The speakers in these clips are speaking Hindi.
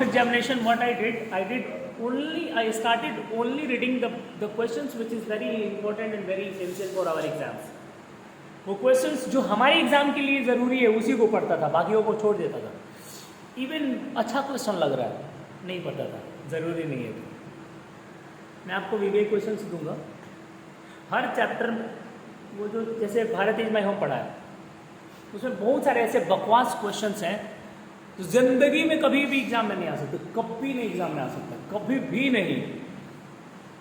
examination, what I started only reading the questions which is very important and very essential for our exams. वो questions जो हमारे एग्जाम के लिए ज़रूरी है उसी को पढ़ता था, बाकियों को छोड़ देता था. इवन अच्छा क्वेश्चन लग रहा है नहीं पढ़ता था, ज़रूरी नहीं है. तो मैं आपको VBI क्वेश्चंस दूंगा हर चैप्टर. वो जो जैसे भारत इज माई होम पढ़ा है उसमें बहुत सारे ऐसे बकवास क्वेश्चंस हैं तो जिंदगी में कभी भी एग्जाम में नहीं आ सकते, कभी नहीं एग्जाम में आ सकता, कभी भी नहीं.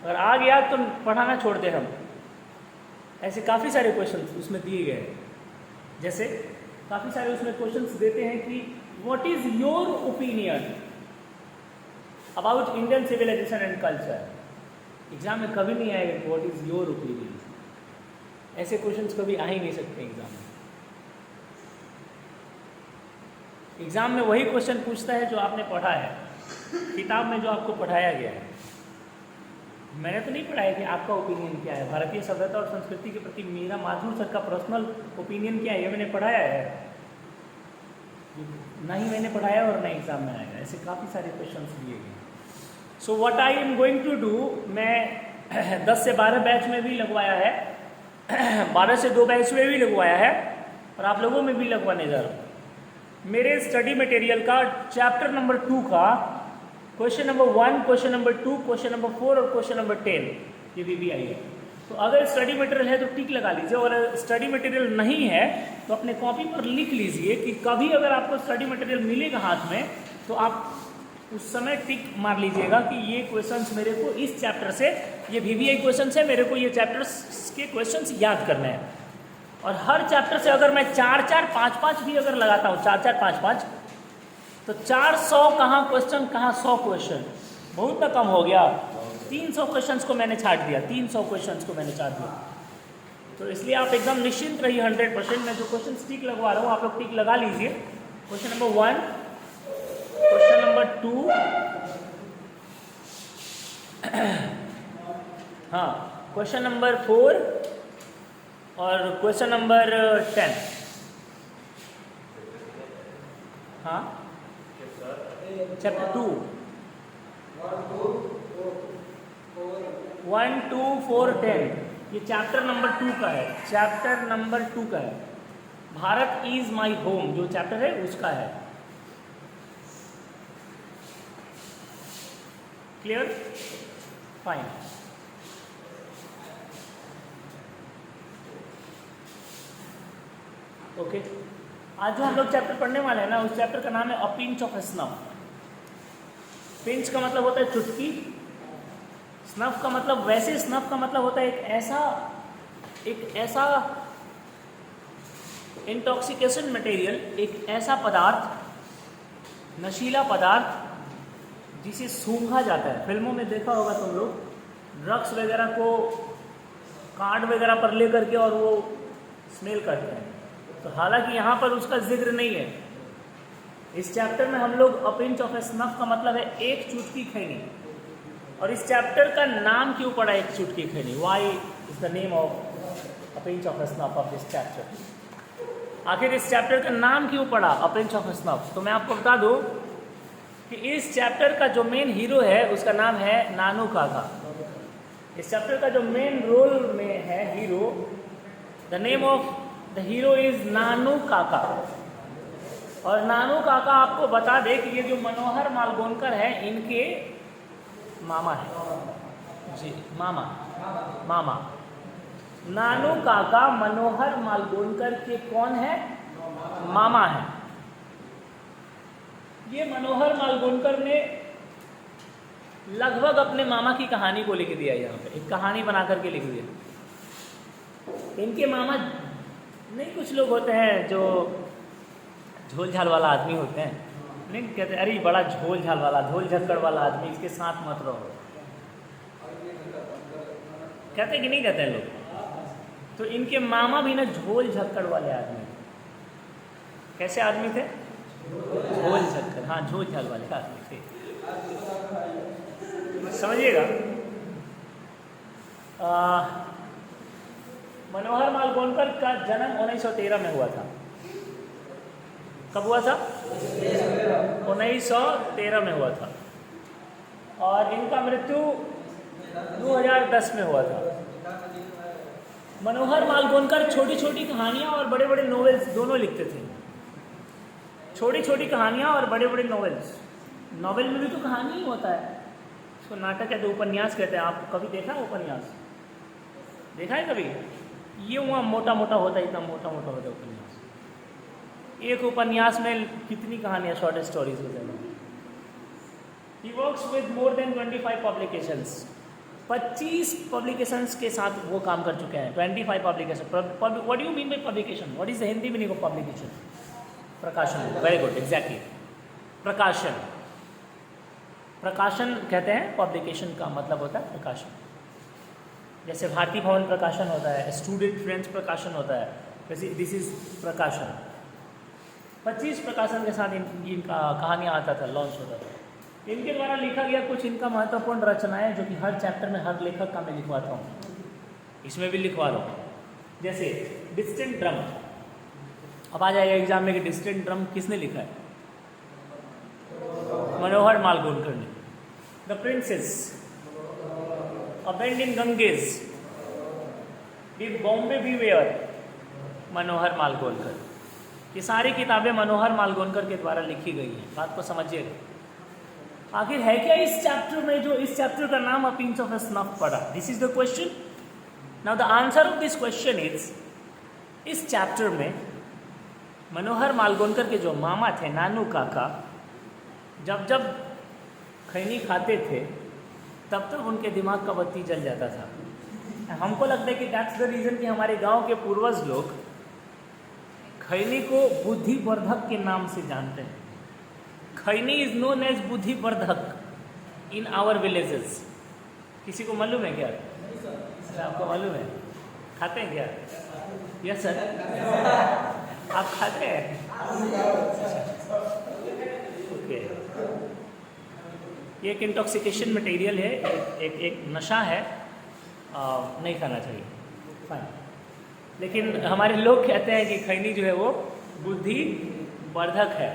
अगर आ गया तो पढ़ाना छोड़ दे हम. ऐसे काफ़ी सारे क्वेश्चंस उसमें दिए गए हैं. जैसे काफ़ी सारे उसमें क्वेश्चंस देते हैं कि what is your opinion about Indian civilization and culture. Exam में कभी नहीं आएगा व्हाट इज योर ओपिनियन. ऐसे क्वेश्चंस कभी आ ही नहीं सकते एग्जाम में. एग्जाम में वही क्वेश्चन पूछता है जो आपने पढ़ा है, किताब में जो आपको पढ़ाया गया है. मैंने तो नहीं पढ़ा है कि आपका ओपिनियन क्या है, भारतीय सभ्यता और संस्कृति के प्रति मेरा माधुर सर का पर्सनल ओपिनियन क्या है, ये मैंने पढ़ाया है. ना ही मैंने पढ़ाया और ना एग्जाम में आएगा. ऐसे काफ़ी सारे क्वेश्चन दिए गए. So what I am going to do, मैं 10 से 12 बैच में भी लगवाया है, 12 से 2 बैच में भी लगवाया है और आप लोगों में भी लगवाने जा रहा हूँ. मेरे स्टडी मटेरियल का चैप्टर नंबर 2 का question number 1, question number 2, question number 4 और क्वेश्चन नंबर 10 ये VBI है. तो अगर स्टडी मटेरियल है तो टिक लगा लीजिए, और स्टडी मटेरियल नहीं है तो अपने कॉपी पर लिख लीजिए कि कभी अगर आपको स्टडी मटेरियल मिलेगा हाथ में तो आप उस समय टिक मार लीजिएगा कि ये क्वेश्चंस मेरे को इस चैप्टर से, ये VBI क्वेश्चंस है, मेरे को ये चैप्टर्स के क्वेश्चंस याद करने हैं. और हर चैप्टर से अगर मैं 4-4, 5-5 भी अगर लगाता हूँ, 4-4, 5-5, तो 400 कहाँ क्वेश्चन, कहाँ 100 क्वेश्चन, बहुत ना कम हो गया. 300 क्वेश्चंस को मैंने छाट दिया, 300 क्वेश्चंस को मैंने छाट दिया. तो इसलिए आप एकदम निश्चिंत रहिए 100%. मैं जो क्वेश्चन टिक लगवा रहा हूँ आप लोग टिक लगा लीजिए. क्वेश्चन नंबर 1, क्वेश्चन नंबर 2, हाँ, क्वेश्चन नंबर 4 और क्वेश्चन नंबर 10. हाँ, चैप्टर 2, 1, 2, 4, 10 ये चैप्टर नंबर 2 का है. चैप्टर नंबर 2 का है. भारत इज माई होम जो चैप्टर है उसका है. क्लियर? फाइन. ओके. आज जो हम लोग चैप्टर पढ़ने वाले हैं ना, उस चैप्टर का नाम है अ पिंच ऑफ स्नफ. पिंच का मतलब होता है चुटकी. स्नफ का मतलब, वैसे स्नफ का मतलब होता है एक ऐसा इंटॉक्सिकेशन मटेरियल, एक ऐसा पदार्थ, नशीला पदार्थ जिसे सूंघा जाता है. फिल्मों में देखा होगा तुम लोग, ड्रग्स वगैरह को कार्ड वगैरह पर ले करके और वो स्मेल करते हैं. तो हालांकि यहाँ पर उसका जिक्र नहीं है. इस चैप्टर में हम लोग अ पिंच ऑफ स्नफ का मतलब है एक चुटकी खैनी. और इस चैप्टर का नाम क्यों पड़ा एक चुटकी खैनी? Why is the name of a pinch of snuff of this chapter? आखिर इस चैप्टर का नाम क्यों पड़ा अ पिंच ऑफ स्नफ? तो मैं आपको बता दूं कि इस चैप्टर का जो मेन हीरो है उसका नाम है नानू काका. इस चैप्टर का जो मेन रोल में है hero, the name of the hero is Nanu Kaka. और नानू काका आपको बता दे कि ये जो मनोहर मालगोनकर है इनके मामा है जी. मामा नानू काका मनोहर मालगोनकर के कौन है? मामा है. ये मनोहर मालगोनकर ने लगभग अपने मामा की कहानी को लिख दिया. यहाँ पे एक कहानी बना करके लिख दिया. इनके मामा नहीं, कुछ लोग होते हैं जो झोल झाल वाला आदमी होते हैं, नहीं कहते अरे बड़ा झोल झाल वाला, झोल झक्कड़ वाला आदमी, इसके साथ मत रहो. कहते कि नहीं कहते लोग? तो इनके मामा भी ना झोल झक्कड़ वाले आदमी. कैसे आदमी थे? झोल झक्कड़, हाँ, झोल झाल वाले आदमी थे. समझिएगा. मनोहर मालगोनकर का जन्म 1913 में हुआ था. कब हुआ था? 1913 में हुआ था और इनका मृत्यु 2010 में हुआ था। मनोहर मालगोनकर छोटी छोटी कहानियाँ और बड़े बड़े नॉवेल्स दोनों लिखते थे। छोटी छोटी कहानियाँ और बड़े बड़े नॉवेल्स। नॉवेल में भी तो कहानी ही होता है, इसको नाटक कहते हैं, उपन्यास कहते हैं। आप कभी देखा है उपन्यास? देखा है कभी? ये वहाँ मोटा मोटा होता है, इतना मोटा मोटा होता है उपन्यास। एक उपन्यास में कितनी कहानियाँ, शॉर्ट स्टोरीज होते हैं। He works with more than 25 publications. 25 publications के साथ वो काम कर चुके हैं। 25 publications. What do you mean by publication? What is the Hindi meaning of publication? प्रकाशन। Very good, exactly. प्रकाशन। प्रकाशन कहते हैं, publication का मतलब होता है प्रकाशन। जैसे भारती भवन प्रकाशन होता है, स्टूडेंट फ्रेंड्स प्रकाशन होता है, वैसे दिस इज प्रकाशन। 25 प्रकाशन के साथ इनका कहानियाँ आता था, लॉन्च होता था। इनके द्वारा लिखा गया कुछ इनका महत्वपूर्ण रचनाएं जो कि हर चैप्टर में हर लेखक का मैं लिखवाता हूँ, इसमें भी लिखवा रहा हूँ। जैसे डिस्टेंट ड्रम, अब आ जाएगा एग्जाम में कि डिस्टेंट ड्रम किसने लिखा है? मनोहर मालगोनकर ने। The princes, a bend in Ganges, did Bombay beware, Manohar Malgonkar. ये सारी किताबें मनोहर मालगोनकर के द्वारा लिखी गई हैं। बात को समझिएगा। आखिर है क्या इस चैप्टर में, जो इस चैप्टर का नाम अ पिंच ऑफ स्नफ पड़ा? This is the question. Now the answer of this question is, इस चैप्टर में मनोहर मालगोनकर के जो मामा थे, नानू काका, जब जब खैनी खाते थे तब तक उनके दिमाग का बत्ती जल जाता था। हमको लगता है कि दैट्स द रीज़न कि हमारे गांव के पूर्वज लोग खैनी को बुद्धिवर्धक के नाम से जानते हैं। खैनी इज नोन एज बुद्धिवर्धक इन आवर विलेजेस। किसी को मालूम है क्या? अच्छा, आपको मालूम है? खाते हैं क्या? यस सर, आप खाते हैं? ओके, ये एक इंटॉक्सिकेशन मटेरियल है, एक नशा है, नहीं खाना चाहिए, फाइन। लेकिन हमारे लोग कहते हैं कि खैनी जो है वो बुद्धिवर्धक है।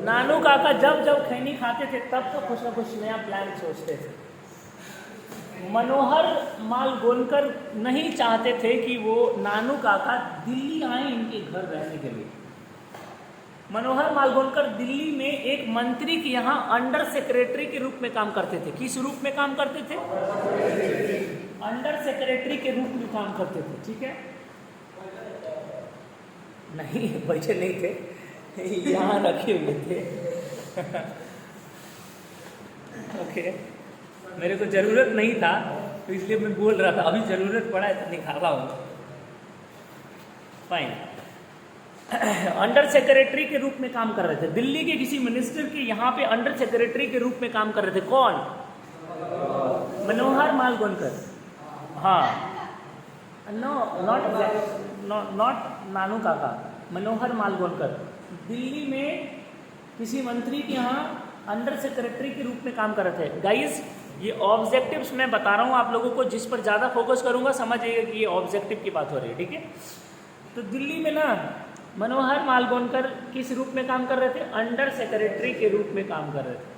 नानू काका जब जब खैनी खाते थे तब तो कुछ ना कुछ नया प्लान सोचते थे। मनोहर मालगोनकर नहीं चाहते थे कि वो नानू काका दिल्ली आए इनके घर रहने के लिए। मनोहर मालगोनकर दिल्ली में एक मंत्री के यहाँ अंडर सेक्रेटरी के रूप में काम करते थे। किस रूप में काम करते थे? अंडर सेक्रेटरी के रूप में काम करते थे, ठीक है? नहीं, बैठे नहीं थे, यहाँ रखे हुए थे। ओके, मेरे को ज़रूरत नहीं था तो इसलिए मैं बोल रहा था, अभी ज़रूरत पड़ा है तो निकाला हूँ, फाइन। अंडर सेक्रेटरी के रूप में काम कर रहे थे। दिल्ली के किसी मिनिस्टर के यहाँ पे अंडर सेक्रेटरी के रूप में काम कर रहे थे। कौन? मनोहर मालगोनकर। हाँ, नॉट नानू काका, मनोहर मालगोनकर दिल्ली में किसी मंत्री के यहाँ अंडर सेक्रेटरी के रूप में काम कर रहे थे। गाइस, ये ऑब्जेक्टिव्स मैं बता रहा हूँ आप लोगों को, जिस पर ज़्यादा फोकस करूँगा समझिएगा कि ये ऑब्जेक्टिव की बात हो रही है, ठीक है? तो दिल्ली में ना मनोहर मालगोनकर किस रूप में काम कर रहे थे? अंडर सेक्रेटरी के रूप में काम कर रहे थे।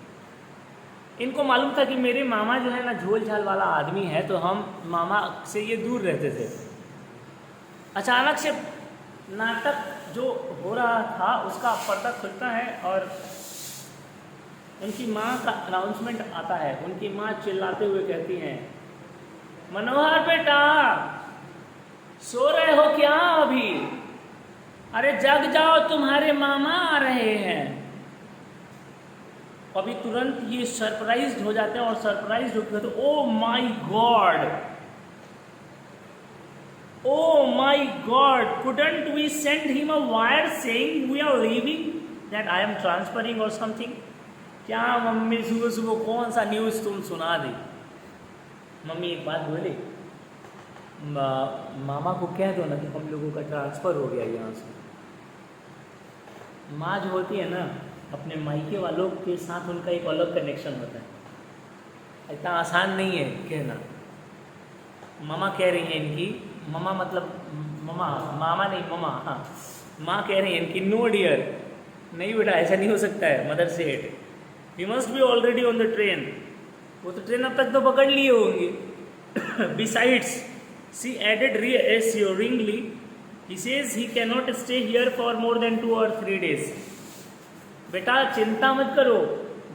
इनको मालूम था कि मेरे मामा जो है ना झोल झाल वाला आदमी है, तो हम मामा से ये दूर रहते थे। अचानक से नाटक जो हो रहा था उसका पर्दा खुलता है और उनकी माँ का अनाउंसमेंट आता है। उनकी माँ चिल्लाते हुए कहती हैं, मनोहर बेटा, सो रहे हो क्या अभी? अरे जग जाओ, तुम्हारे मामा आ रहे हैं। अभी तुरंत ये सरप्राइज्ड हो जाते हैं और सरप्राइज्ड होकर तो ओ my God, oh my God, couldn't we send him a wire saying we are leaving, that I am transferring or something? क्या मम्मी सुबह सुबह कौन सा न्यूज़ तुम सुना दी? मम्मी एक बात बोली, मामा को कह दो ना कि हम लोगों का ट्रांसफ़र हो गया यहाँ से। माँ जो होती है ना, अपने मायके वालों के साथ उनका एक अलग कनेक्शन होता है। इतना आसान नहीं है कहना। मामा कह रही हैं इनकी, मामा मतलब मामा नहीं, मामा, हाँ, माँ कह रही हैं इनकी, नो डियर, नहीं बेटा ऐसा नहीं हो सकता है, mother said he must be already on the train, वो तो ट्रेन अब तक तो पकड़ लिए होंगे। Besides she added reassuringly, he says he cannot stay here for more than 2 or 3 days। बेटा चिंता मत करो,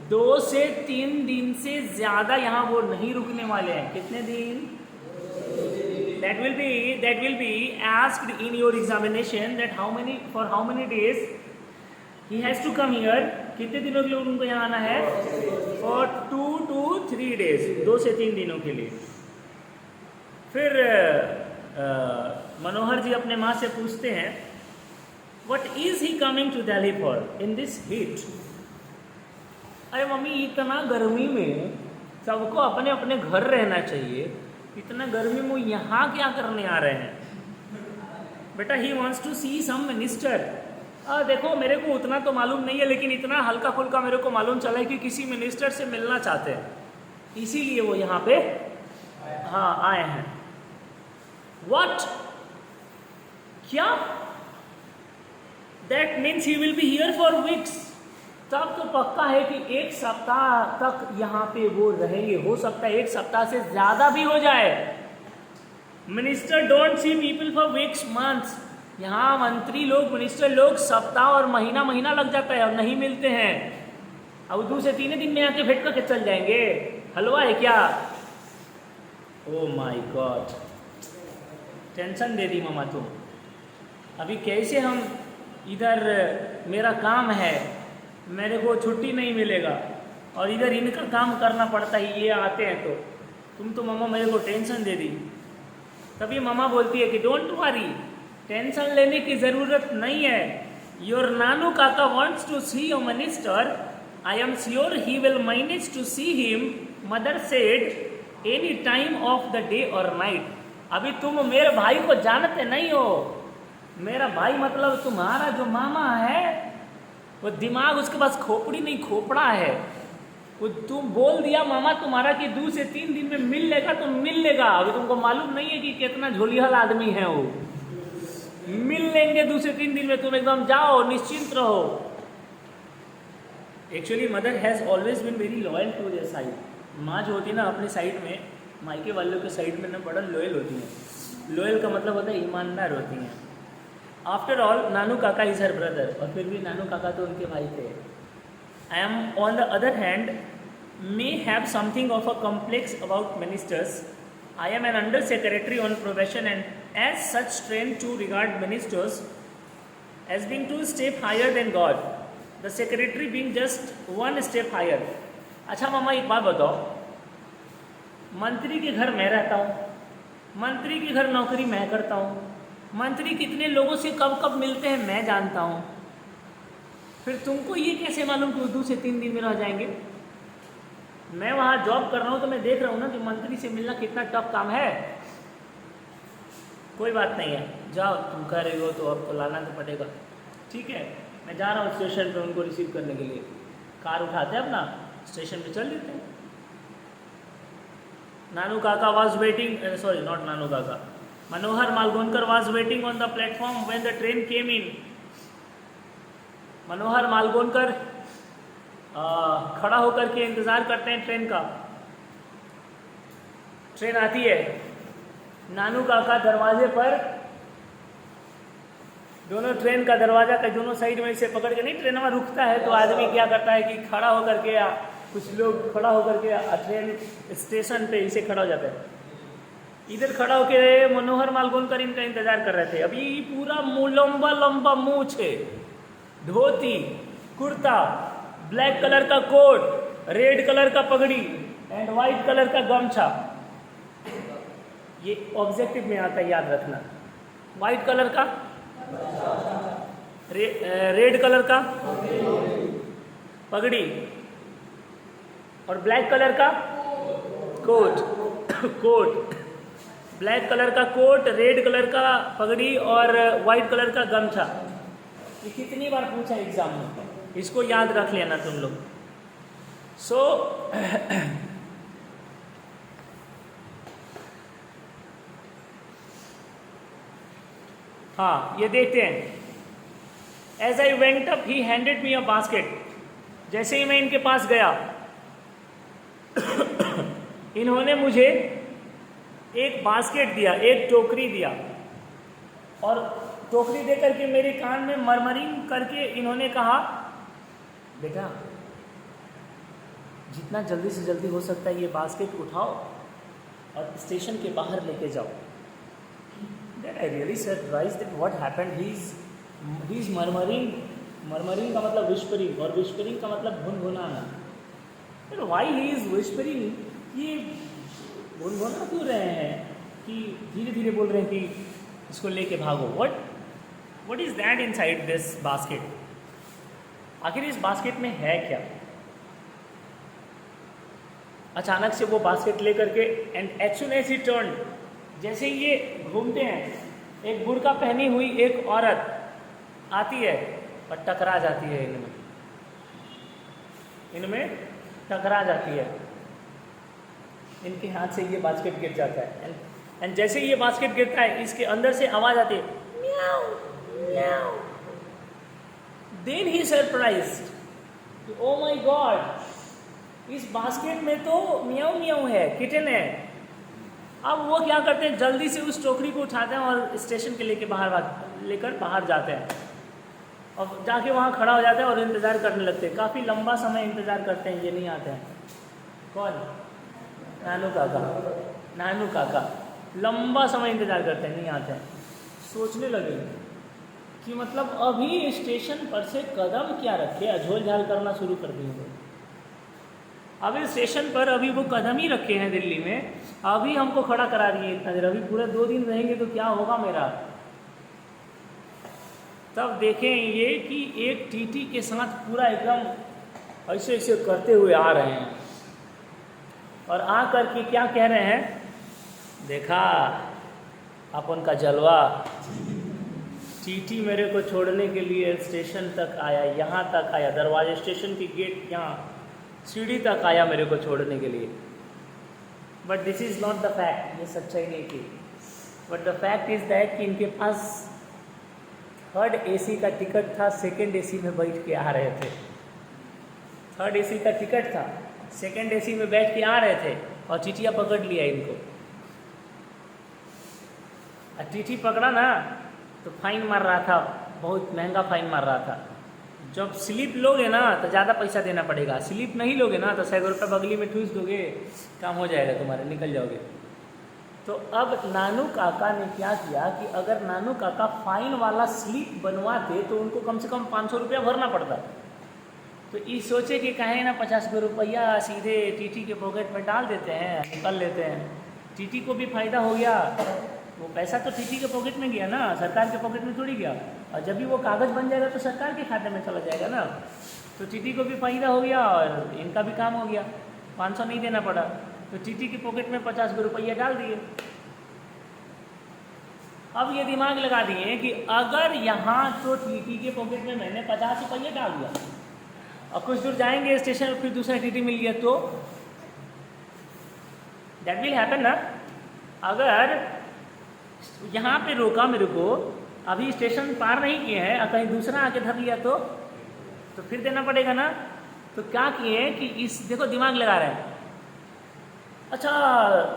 2 से 3 दिन से ज्यादा यहाँ वो नहीं रुकने वाले हैं। कितने दिन? that will be asked in your examination that for how many days he has to come here। कितने दिनों के लिए उनको यहाँ आना है? for 2 to 3 days, 2 से 3 दिनों के लिए। फिर मनोहर जी अपने माँ से पूछते हैं what is he coming to Delhi for in this heat। अरे मम्मी इतना गर्मी में सबको अपने अपने घर रहना चाहिए, इतना गर्मी में यहाँ क्या करने आ रहे हैं? बेटा he wants to see some minister. देखो मेरे को उतना तो मालूम नहीं है, लेकिन इतना हल्का फुल्का मेरे को मालूम चला है कि किसी मिनिस्टर से मिलना चाहते हैं, इसीलिए वो यहाँ पे आए हैं। What? क्या? That means he will be here for weeks। तब तो पक्का है कि 1 सप्ताह तक यहाँ पे वो रहेंगे, हो सकता है 1 सप्ताह से ज्यादा भी हो जाए। Minister don't see people for weeks months. यहाँ मंत्री लोग, मिनिस्टर लोग सप्ताह और महीना लग जाता है और नहीं मिलते हैं। अब 2 से 3 दिन में आके भेंट करके चल जाएंगे। हलवा है क्या? ओ माय गॉड, टेंशन दे दी मामा तुम। अभी कैसे हम इधर, मेरा काम है, मेरे को छुट्टी नहीं मिलेगा और इधर इनका काम करना पड़ता है, ये आते हैं तो तुम तो मामा मेरे को टेंशन दे दी। तभी मामा बोलती है कि डोंट वरी, टेंशन लेने की ज़रूरत नहीं है। Your Nanu Kaka wants to see your minister, I am sure he will manage to see him, mother said, any time of the day or night. अभी तुम मेरे भाई को जानते नहीं हो, मेरा भाई मतलब तुम्हारा जो मामा है वो दिमाग उसके पास खोपड़ी नहीं खोपड़ा है। वो तुम बोल दिया मामा तुम्हारा कि 2 से 3 दिन में मिल लेगा तो मिल लेगा। अभी तुमको मालूम नहीं है कि कितना झोलिहल आदमी है वो। मिल लेंगे 2 से 3 दिन में, तुम एकदम जाओ निश्चिंत रहो। Actually mother has always been very loyal to their side. माँ जो होती है ना अपने साइड में, मायके वालों के साइड में ना बड़ा लॉयल होती हैं। लॉयल का मतलब होता है ईमानदार होती हैं। आफ्टर ऑल नानू काका इज हर ब्रदर, और फिर भी नानू काका तो उनके भाई थे। I am on the other hand may have something of a complex about ministers. I am an under secretary on profession and as such train to regard ministers as being 2 step higher than God, the secretary being just 1 step higher. अच्छा मामा एक बात बताओ, मंत्री के घर मैं रहता हूँ, मंत्री के घर नौकरी मैं करता हूँ, मंत्री कितने लोगों से कब कब मिलते हैं मैं जानता हूँ, फिर तुमको ये कैसे मालूम कि 2 से 3 दिन में रह जाएंगे? मैं वहाँ जॉब कर रहा हूँ तो मैं देख रहा हूँ ना कि मंत्री से मिलना कितना टफ काम है। कोई बात नहीं है, जाओ तुम कह रहे हो तो अब तो लाना तो पड़ेगा। ठीक है, मैं जा रहा हूँ स्टेशन पे उनको रिसीव करने के लिए। कार उठाते हैं अपना, स्टेशन पे चल देते हैं। Nanu Kaka was waiting, sorry not Nanu Kaka, Manohar Malgonkar was waiting on the platform when the train came in. Manohar Malgonkar खड़ा होकर के इंतजार करते हैं ट्रेन का। ट्रेन आती है, नानू काका दरवाजे पर, दोनों ट्रेन का दरवाजा का दोनों साइड में इसे पकड़ के, नहीं ट्रेन में रुकता है तो आदमी क्या करता है कि खड़ा होकर के, कुछ लोग खड़ा होकर के ट्रेन स्टेशन पे इसे खड़ा हो जाता है। इधर खड़ा होकर मनोहर मालगोनकर इनका इंतजार कर रहे थे। अभी पूरा लंबा लंबा मूंछ है, धोती कुर्ता, ब्लैक कलर का कोट, रेड कलर का पगड़ी एंड व्हाइट कलर का गमछा। ये ऑब्जेक्टिव में आता है, याद रखना। व्हाइट कलर का, रेड कलर का पगड़ी और ब्लैक कलर का कोट ब्लैक कलर का कोट, रेड कलर का पगड़ी और व्हाइट कलर का गमछा। ये कितनी बार पूछा एग्जाम में, इसको याद रख लेना तुम लोग। सो हाँ, ये देखते हैं। As I went up he handed me a basket. जैसे ही मैं इनके पास गया इन्होंने मुझे एक बास्केट दिया, एक टोकरी दिया, और टोकरी दे करके मेरे कान में मरमरिंग करके इन्होंने कहा, बेटा जितना जल्दी से जल्दी हो सकता है ये बास्केट उठाओ और स्टेशन के बाहर लेके जाओ। Then I really surprised that what happened. He is murmuring. Murmuring का मतलब whispering, और whispering का मतलब भुनभुनाना। But why he is whispering? ये भुनभुना क्यों रहे हैं कि धीरे धीरे बोल रहे हैं कि इसको लेके भागो। What is that inside this basket? आखिर इस बास्केट में है क्या? अचानक से वो बास्केट लेकर के and as soon as he turn, जैसे ये घूमते हैं, एक बुर्का पहनी हुई एक औरत आती है और टकरा जाती है इनमें टकरा जाती है। इनके हाथ से ये बास्केट गिर जाता है एंड जैसे ये बास्केट गिरता है इसके अंदर से आवाज आती है, म्याऊ म्याऊ। Then he surprised, oh my god, इस बास्केट में तो म्याऊ म्याऊ है, किटन है। अब वो क्या करते हैं, जल्दी से उस टोकरी को उठाते हैं और स्टेशन के लेकर बाहर जाते हैं और जाके वहाँ खड़ा हो जाते हैं और इंतज़ार करने लगते हैं। काफ़ी लंबा समय इंतज़ार करते हैं, ये नहीं आते हैं। कौन? नानू काका लंबा समय इंतज़ार करते हैं, नहीं आते हैं। सोचने लगे कि मतलब अभी स्टेशन पर से कदम क्या रखे, अझोल झाल करना शुरू कर दिए। अभी स्टेशन पर अभी वो कदम ही रखे हैं दिल्ली में, अभी हमको खड़ा करा दिए इतना देर, अभी पूरे 2 दिन रहेंगे तो क्या होगा मेरा। तब देखें ये कि एक टीटी के साथ पूरा एकदम ऐसे ऐसे करते हुए आ रहे हैं और आ करके क्या कह रहे हैं, देखा अपन का जलवा, टीटी मेरे को छोड़ने के लिए स्टेशन तक आया, यहाँ तक आया, दरवाजे स्टेशन की गेट यहाँ सीढ़ी तक आया मेरे को छोड़ने के लिए। But this is not the fact, ये सच्चाई नहीं थी। But the fact is that कि इनके पास 3rd AC का टिकट था, 2nd AC में बैठ के आ रहे थे। 3rd AC का टिकट था, 2nd AC में बैठ के आ रहे थे और टीटिया पकड़ लिया इनको। और टीटी पकड़ा ना तो फाइन मार रहा था, बहुत महंगा फाइन मार रहा था। जब स्लिप लोगे ना तो ज़्यादा पैसा देना पड़ेगा, स्लिप नहीं लोगे ना तो 100 रुपये बगली में ठूस दोगे, काम हो जाएगा तुम्हारे, निकल जाओगे। तो अब नानू काका ने क्या किया कि अगर नानू काका फाइन वाला स्लिप बनवाते तो उनको कम से कम 500 रुपया भरना पड़ता। तो ये सोचे कि कहें ना 50 रुपया सीधे टीटी के पॉकेट में डाल देते हैं, निकल लेते हैं, टीटी को भी फायदा हो गया। वो पैसा तो टीटी के पॉकेट में गया ना, सरकार के पॉकेट में थोड़ी गया। और जब भी वो कागज़ बन जाएगा तो सरकार के खाते में चला जाएगा ना, तो टीटी को भी फायदा हो गया और इनका भी काम हो गया, 500 नहीं देना पड़ा। तो टीटी की पॉकेट में 50 रुपया डाल दिए। अब ये दिमाग लगा दिए कि अगर यहाँ तो टीटी के पॉकेट में मैंने 50 रुपये डाल दिया और कुछ दूर जाएंगे स्टेशन, फिर दूसरा टीटी मिल गया तो दैट विल हैपन ना। अगर यहाँ पे रोका मेरे को, अभी स्टेशन पार नहीं किए हैं और कहीं दूसरा आके धर लिया तो फिर देना पड़ेगा ना। तो क्या किए कि इस देखो दिमाग लगा रहे हैं, अच्छा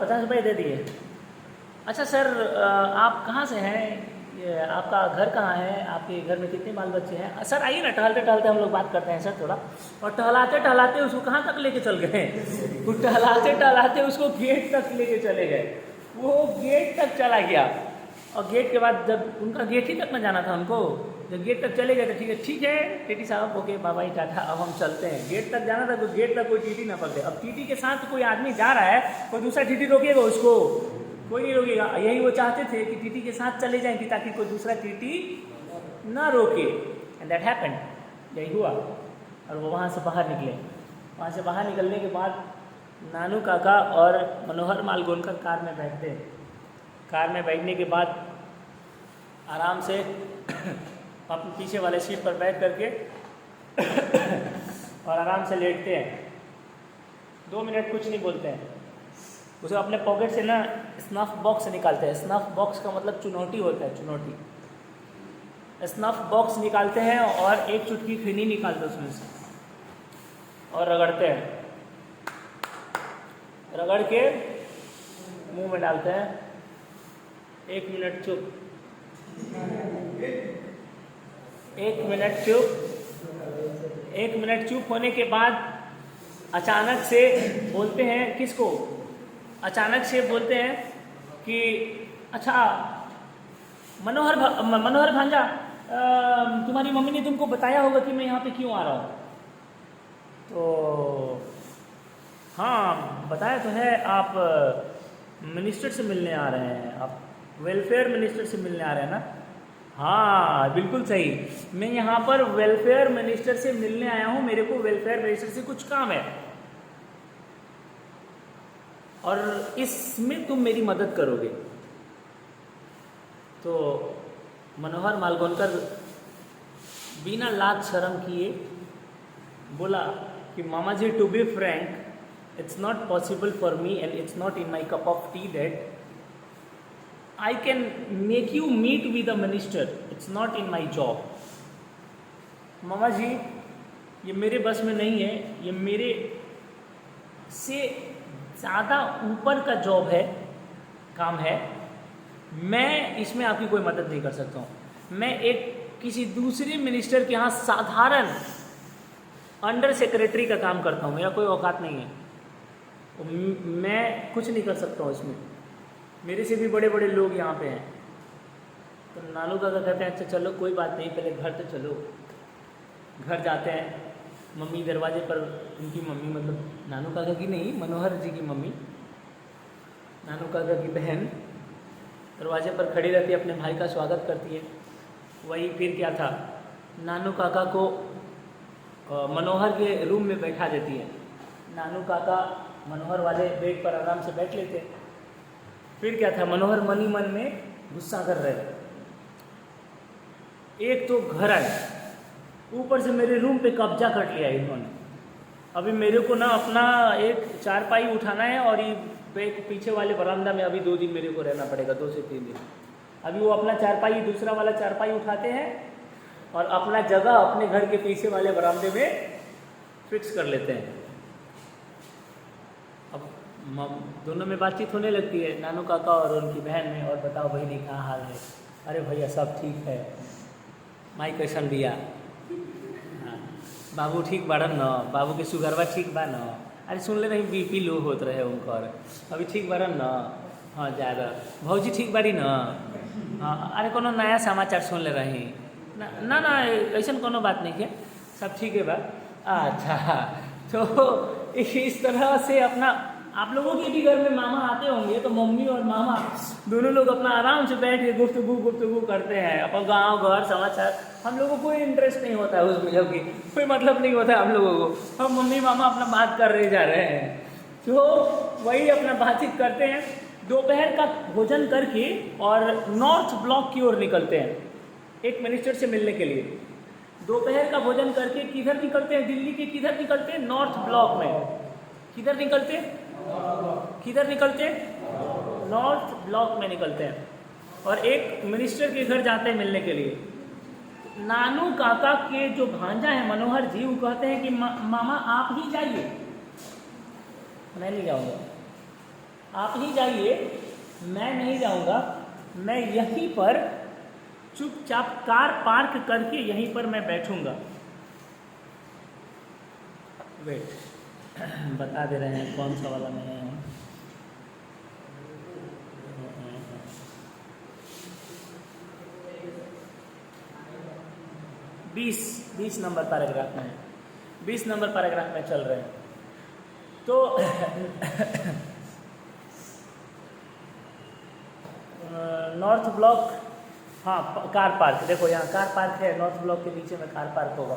50 रुपये दे दिए। अच्छा सर आप कहाँ से हैं, ये आपका घर कहाँ है, आपके घर में कितने बाल बच्चे हैं? सर आइए ना, टहलते टहलते हम लोग बात करते हैं सर थोड़ा। और टहलाते टहलाते उसको कहाँ तक लेके चल गए, वो टहलाते टहलाते उसको गेट तक लेके चले गए। वो गेट तक चला गया और गेट के बाद जब उनका गेट ही तक न जाना था उनको, जब गेट तक चले गए तो ठीक है टीटी साहब, ओके बाबा ही टाटा, अब हम चलते हैं। गेट तक जाना था तो गेट तक कोई टीटी ना पकड़े। अब टीटी के साथ कोई आदमी जा रहा है, कोई दूसरा टीटी रोकेगा उसको? कोई नहीं रोकेगा। यही वो चाहते थे कि टीटी के साथ चले जाएं कि ताकि कोई दूसरा टीटी ना रोके। एंड दैट हैपेंड, यही हुआ। और वो वहाँ से बाहर निकले। वहाँ से बाहर निकलने के बाद नानू काका और मनोहर मालगोनकर कार में बैठते हैं। कार में बैठने के बाद आराम से अपने पीछे वाले सीट पर बैठ करके और आराम से लेटते हैं। 2 मिनट कुछ नहीं बोलते हैं। उसे अपने पॉकेट से ना स्नफ बॉक्स निकालते हैं। स्नफ बॉक्स का मतलब चुनौती होता है, चुनौती। स्नफ बॉक्स निकालते हैं और एक चुटकी खैनी निकालते हैं उसमें से और रगड़ते हैं, रगड़ के मुंह में डालते हैं। 1 मिनट चुप, 1 मिनट चुप। 1 मिनट चुप होने के बाद अचानक से बोलते हैं, किसको? अचानक से बोलते हैं कि अच्छा मनोहर भांजा, तुम्हारी मम्मी ने तुमको बताया होगा कि मैं यहाँ पे क्यों आ रहा हूँ? तो हाँ बताया तो है, आप मिनिस्टर से मिलने आ रहे हैं, आप वेलफेयर मिनिस्टर से मिलने आ रहे हैं ना? हाँ बिल्कुल सही, मैं यहाँ पर वेलफेयर मिनिस्टर से मिलने आया हूँ, मेरे को वेलफेयर मिनिस्टर से कुछ काम है और इसमें तुम मेरी मदद करोगे। तो मनोहर मालगोनकर बिना लाज शर्म किए बोला कि मामा जी, to be frank, it's not possible for me and it's not in my cup of tea that I can make you meet with the minister. It's not in my job. मामा जी ये मेरे बस में नहीं है, ये मेरे से ज़्यादा ऊपर का जॉब है, काम है, मैं इसमें आपकी कोई मदद नहीं कर सकता हूँ। मैं एक किसी दूसरे मिनिस्टर के यहाँ साधारण अंडर सेक्रेटरी का काम करता हूँ, मेरा कोई औकात नहीं है, मैं कुछ नहीं कर सकता हूँ इसमें, मेरे से भी बड़े बड़े लोग यहाँ पे हैं। तो नानू काका कहते हैं अच्छा चलो कोई बात नहीं, पहले घर तो चलो। घर जाते हैं, मम्मी दरवाजे पर, उनकी मम्मी मतलब नानू काका की नहीं, मनोहर जी की मम्मी, नानू काका की बहन दरवाजे पर खड़ी रहती है, अपने भाई का स्वागत करती है। वही फिर क्या था, नानू काका को मनोहर के रूम में बैठा देती है। नानू काका मनोहर वाले बेड पर आराम से बैठ लेते। फिर क्या था, मनोहर मन ही मन में गुस्सा कर रहे थे, एक तो घर आए, ऊपर से मेरे रूम पे कब्जा कर लिया इन्होंने। अभी मेरे को ना अपना एक चारपाई उठाना है और ये पीछे वाले बरामदा में अभी 2 दिन मेरे को रहना पड़ेगा, 2 से 3 दिन। अभी वो अपना चारपाई, दूसरा वाला चारपाई उठाते हैं और अपना जगह अपने घर के पीछे वाले बरामदे में फिक्स कर लेते हैं। अब दोनों में बातचीत होने लगती है, नानू काका और उनकी बहन में, और बताओ बहनी कहाँ हाल है? अरे भैया सब ठीक है, माई कैसन दिया, हाँ बाबू ठीक बाड़न न, बाबू के शुगरवा ठीक बा न, अरे सुन ले रही बीपी लो होत रहे उनकर, अभी ठीक बाड़न न, हाँ ज़्यादा भौजी ठीक बाड़ी न, हाँ अरे कोनो नया समाचार सुन ले रही ना ना ऐसा कोनो बात नहीं है, सब ठीक है बा। अच्छा तो इस तरह से अपना, आप लोगों के भी घर में मामा आते होंगे तो मम्मी और मामा दोनों लोग अपना आराम से बैठ के गुफ्तगू करते हैं, अपन गांव घर समाचार। हम लोगों को कोई इंटरेस्ट नहीं होता है उसमें, जबकि कोई मतलब नहीं होता है हम लोगों को, हम मम्मी मामा अपना बात कर रहे जा रहे हैं। तो वही अपना बातचीत करते हैं। दोपहर का भोजन करके और नॉर्थ ब्लॉक की ओर निकलते हैं एक मिनिस्टर से मिलने के लिए। दोपहर का भोजन करके किधर निकलते हैं? दिल्ली के किधर निकलते हैं? नॉर्थ ब्लॉक में। किधर निकलते हैं? किधर निकलते हैं? नॉर्थ ब्लॉक में निकलते हैं और एक मिनिस्टर के घर जाते हैं मिलने के लिए। नानू काका के जो भांजा है मनोहर जी, वो कहते हैं कि मामा आप ही जाइए, मैं नहीं जाऊंगा, आप ही जाइए, मैं नहीं जाऊंगा, मैं यहीं पर चुपचाप कार पार्क करके यहीं पर मैं बैठूंगा। वेट बता दे रहे हैं कौन सा वाला में है। 20 नंबर पैराग्राफ में है, 20 नंबर पैराग्राफ में चल रहे हैं। तो नॉर्थ ब्लॉक, हाँ कार पार्क, देखो यहाँ कार पार्क है, नॉर्थ ब्लॉक के नीचे में कार पार्क होगा।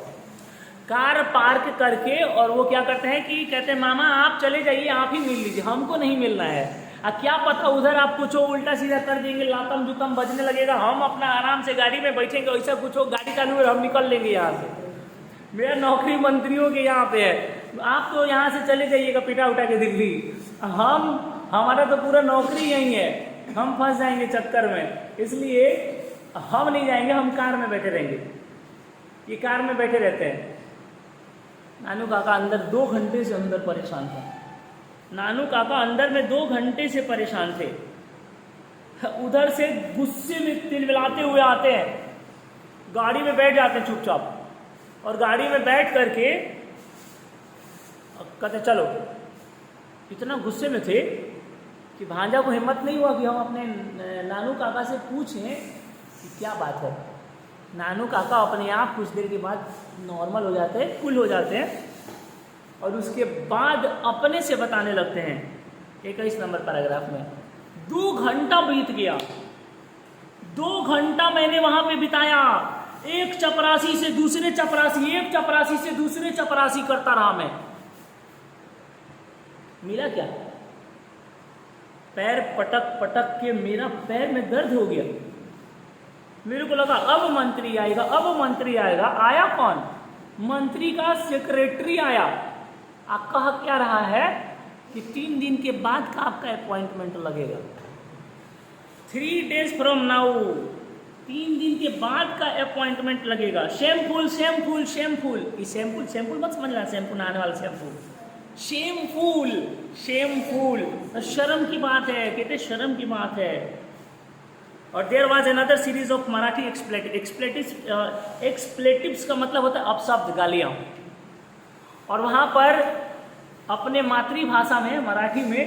कार पार्क करके और वो क्या करते हैं कि कहते हैं मामा आप चले जाइए, आप ही मिल लीजिए, हमको नहीं मिलना है। क्या पता उधर आप कुछ उल्टा सीधा कर देंगे, लातम जुतम बजने लगेगा, हम अपना आराम से गाड़ी में बैठेंगे, वैसा कुछ हो, गाड़ी चालू है, हम निकल लेंगे यहाँ से। मेरा नौकरी मंत्रियों के यहाँ पे है, आप तो यहाँ से चले जाइएगा पिटा उठा के दिल्ली, हमारा तो पूरा नौकरी यही है, हम फंस जाएंगे चक्कर में। इसलिए हम नहीं जाएंगे, हम कार में बैठे रहेंगे। ये कार में बैठे रहते हैं। नानू काका अंदर 2 घंटे से अंदर परेशान था। नानू काका अंदर में 2 घंटे से परेशान थे। उधर से गुस्से में तिलमिलाते हुए आते हैं, गाड़ी में बैठ जाते हैं चुपचाप, और गाड़ी में बैठ करके कहते चलो। इतना गुस्से में थे कि भांजा को हिम्मत नहीं हुआ कि हम अपने नानू काका से पूछें कि क्या बात है। नानू काका अपने आप कुछ देर के बाद नॉर्मल हो जाते हैं, कूल हो जाते हैं, और उसके बाद अपने से बताने लगते हैं 21 नंबर पैराग्राफ में। 2 घंटा बीत गया, 2 घंटा मैंने वहां पे बिताया, एक चपरासी से दूसरे चपरासी, एक चपरासी से दूसरे चपरासी करता रहा मैं। मिला क्या? पैर पटक पटक के मेरा पैर में दर्द हो गया। मेरे को लगा अब मंत्री आएगा, अब मंत्री आएगा। आया कौन? मंत्री का सेक्रेटरी आया। आप कह क्या रहा है कि 3 दिन के बाद का आपका अपॉइंटमेंट लगेगा, 3 days फ्रॉम नाउ, 3 दिन के बाद का अपॉइंटमेंट लगेगा। शैम्पूल शैम्पूल शैम्पूल, शैम्पूल शैम्पूल मत समझना, शैम्पू नहाने वाला शैम्पूल, शेमफुल शेमफुल, शर्म की बात है, कहते शर्म की बात है। और there was another series of Marathi expletives का मतलब होता है अपशब्द, गालियाँ। और वहाँ पर अपने मातृभाषा में, मराठी में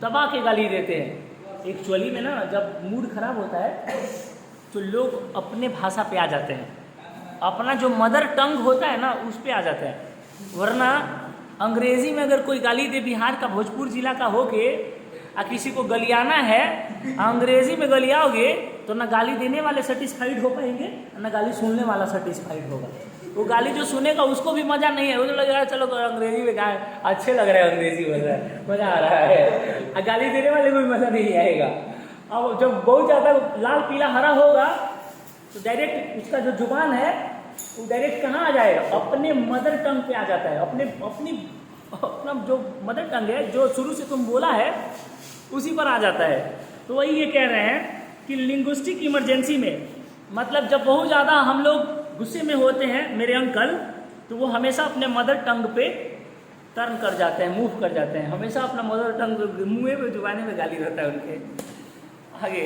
दबा के गाली देते हैं। एक्चुअली में ना, जब मूड खराब होता है तो लोग अपने भाषा पे आ जाते हैं, अपना जो मदर टंग होता है ना उस पे आ जाते हैं। वरना अंग्रेजी में अगर कोई गाली दे, बिहार का भोजपुर जिला का होके आ किसी को गलियाना है, अंग्रेजी में गलियाओगे तो ना गाली देने वाले सेटिस्फाइड हो पाएंगे, ना गाली सुनने वाला सेटिस्फाइड होगा। वो गाली जो सुनेगा उसको भी मजा नहीं है, वो तो लगेगा चलो अंग्रेजी में गाए, अच्छे लग रहा है, अंग्रेजी बोल रहा है, मजा आ रहा है। गाली देने वाले को भी मजा नहीं आएगा। अब जब बहुत ज़्यादा लाल पीला हरा होगा तो डायरेक्ट उसका जो जुबान है वो डायरेक्ट कहाँ आ जाएगा? अपने मदर टंग पे आ जाता है। अपना जो मदर टंग है, जो शुरू से तुम बोला है, उसी पर आ जाता है। तो वही ये कह रहे हैं कि लिंग्विस्टिक इमरजेंसी में, मतलब जब बहुत ज़्यादा हम लोग गुस्से में होते हैं मेरे अंकल, तो वो हमेशा अपने मदर टंग पे टर्न कर जाते हैं, मूव कर जाते हैं। हमेशा अपना मदर टंग मुँह में, जुबाने में गाली रहता है उनके। आगे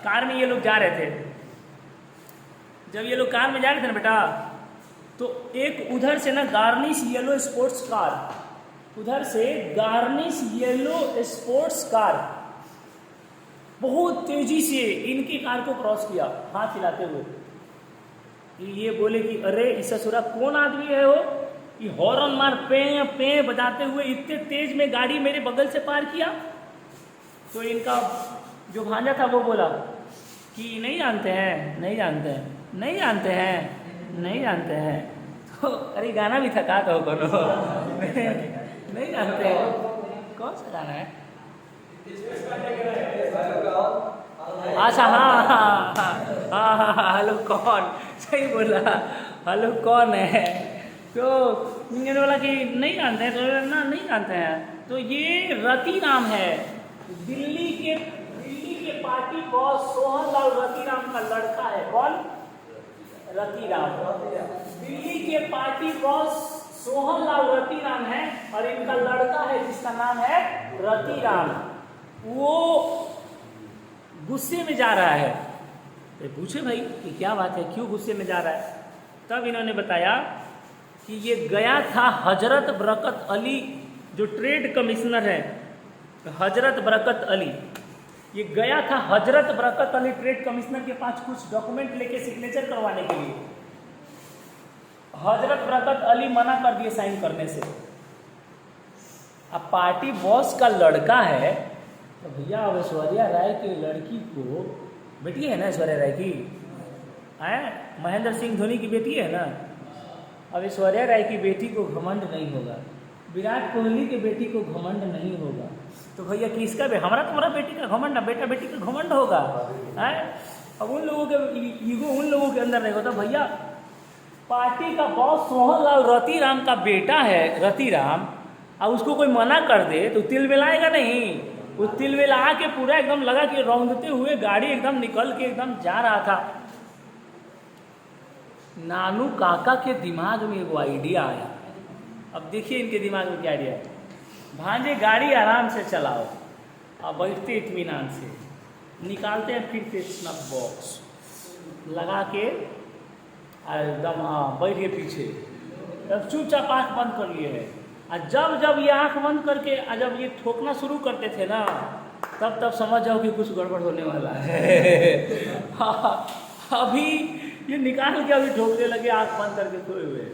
कार में ये लोग जा रहे थे। जब ये लोग कार में जा रहे थे ना बेटा, तो एक उधर से ना गार्निश येलो स्पोर्ट्स कार, उधर से गार्निश येलो स्पोर्ट्स कार बहुत तेजी से इनकी कार को क्रॉस किया, हाथ हिलाते हुए। ये बोले कि अरे इस ससुरा कौन आदमी है वो, कि हॉर्न मार पे पे बजाते हुए इतने तेज में गाड़ी मेरे बगल से पार किया। तो इनका जो भांजा था वो बोला कि नहीं जानते हैं, नहीं जानते हैं, नहीं जानते हैं, नहीं जानते हैं। तो अरे गाना भी था तो करो नहीं जानते हैं, कौन सा गाना है? अच्छा हाँ हाँ हाँ हाँ हाँ, हेलो कौन, सही बोला, हेलो कौन है। तो मैंने बोला कि नहीं जानते हैं, तो ना नहीं जानते हैं। तो ये रतिराम है, दिल्ली के पार्टी बॉस सोहनलाल रतिराम का लड़का है। कौन? रतिराम। दिल्ली के पार्टी बॉस सोहनलाल रतिराम है, और इनका लड़का है जिसका नाम है रतिराम। वो गुस्से में जा रहा है। तो पूछे भाई कि क्या बात है, क्यों गुस्से में जा रहा है? तब इन्होंने बताया कि ये गया था हजरत बरकत अली, जो ट्रेड कमिश्नर है, हजरत बरकत अली, ये गया था हजरत बरकत अली ट्रेड कमिश्नर के पास कुछ डॉक्यूमेंट लेके सिग्नेचर करवाने के लिए। हजरत बरकत अली मना कर दिए साइन करने से। अब पार्टी बॉस का लड़का है, तो भैया अब ऐश्वर्या राय की लड़की को, बेटी है ना ऐश्वर्या राय की, महेंद्र सिंह धोनी की बेटी है ना, अब ऐश्वर्या राय की बेटी को घमंड नहीं होगा, विराट कोहली के बेटी को घमंड नहीं होगा, तो भैया किसका भी, हमारा तुम्हारा बेटी का घमंड, बेटा बेटी का घमंड होगा है। अब उन लोगों के ईगो उन लोगों के अंदर नहीं होता। भैया पार्टी का बॉस सोहनलाल रतिराम का बेटा है रतिराम, अब उसको कोई मना कर दे तो तिल मिलाएगा नहीं, वो तिलमिल आके पूरा एकदम लगा कि रौंदते हुए गाड़ी एकदम निकल के एकदम जा रहा था। नानू काका के दिमाग में वो आइडिया आया। अब देखिए इनके दिमाग में क्या आइडिया है। भांजे गाड़ी आराम से चलाओ, अब बैठते इत्मीनान से, निकालते हैं फिर से स्नफ बॉक्स लगा के एकदम बैठ के पीछे, तब चुपचाप आँख बंद कर लिए है। और जब ये आँख बंद करके जब ये ठोकना शुरू करते थे ना, तब समझ जाओ कि कुछ गड़बड़ होने वाला है। अभी ये निकाल के अभी ठोकने लगे आँख बंद करके सोए हुए।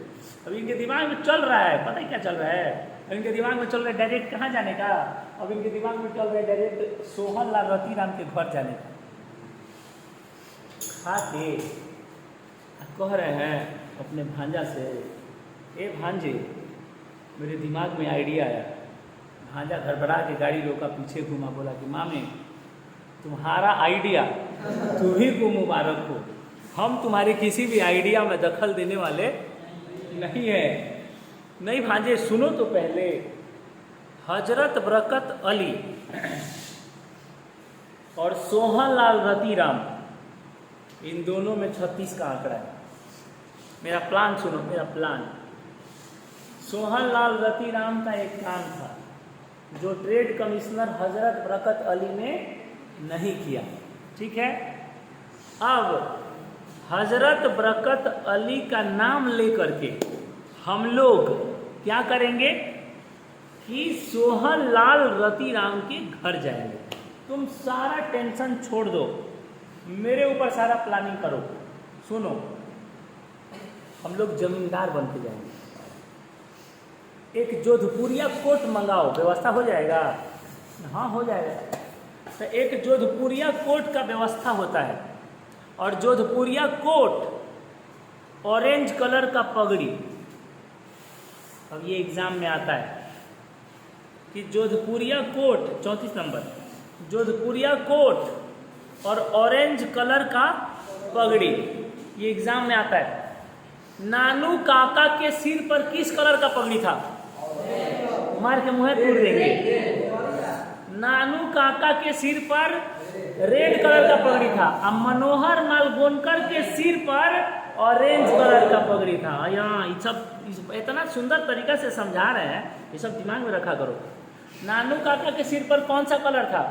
अभी इनके दिमाग में चल रहा है, पता ही क्या चल रहा है, इनके दिमाग में चल रहा है डायरेक्ट कहाँ जाने का। अब इनके दिमाग में चल रहा है डायरेक्ट सोहन लाल रतीराम के घर जाने का। खा के कह रहे हैं अपने भांजा से, ए भांजे मेरे दिमाग में आइडिया आया। भांजा गड़बड़ा के गाड़ी रोका, पीछे घूमा, बोला कि मामे तुम्हारा आइडिया तुम्ही को मुबारक हो, हम तुम्हारे किसी भी आइडिया में दखल देने वाले नहीं है। नहीं भांजे सुनो तो पहले, हजरत बरकत अली और सोहन लाल रतीराम, इन दोनों में 36 का आंकड़ा है। मेरा प्लान सुनो, मेरा प्लान। सोहन लाल रतीराम का एक काम था जो ट्रेड कमिश्नर हजरत बरकत अली ने नहीं किया, ठीक है। अब हजरत बरकत अली का नाम लेकर के हम लोग क्या करेंगे कि सोहन लाल रतीराम के घर जाएंगे। तुम सारा टेंशन छोड़ दो, मेरे ऊपर सारा प्लानिंग करो। सुनो, हम लोग जमींदार बन के जाएंगे। एक जोधपुरिया कोट मंगाओ, व्यवस्था हो जाएगा? हाँ हो जाएगा। तो एक जोधपुरिया कोट का व्यवस्था होता है, और जोधपुरिया कोट ऑरेंज कलर का पगड़ी। अब ये एग्जाम में आता है कि जोधपुरिया कोट 34 नंबर, जोधपुरिया कोट और ऑरेंज कलर का पगड़ी, ये एग्जाम में आता है। नानू काका के सिर पर किस कलर का पगड़ी था? मार के मुँह तोड़ देंगे। नानू काका के सिर पर रेड कलर का पगड़ी था, और मनोहर मालगोनकर के सिर पर ऑरेंज कलर का पगड़ी था। यहाँ ये सब इतना सुंदर तरीका से समझा रहे हैं, ये सब दिमाग में रखा करो। नानू काका के सिर पर कौन सा कलर था?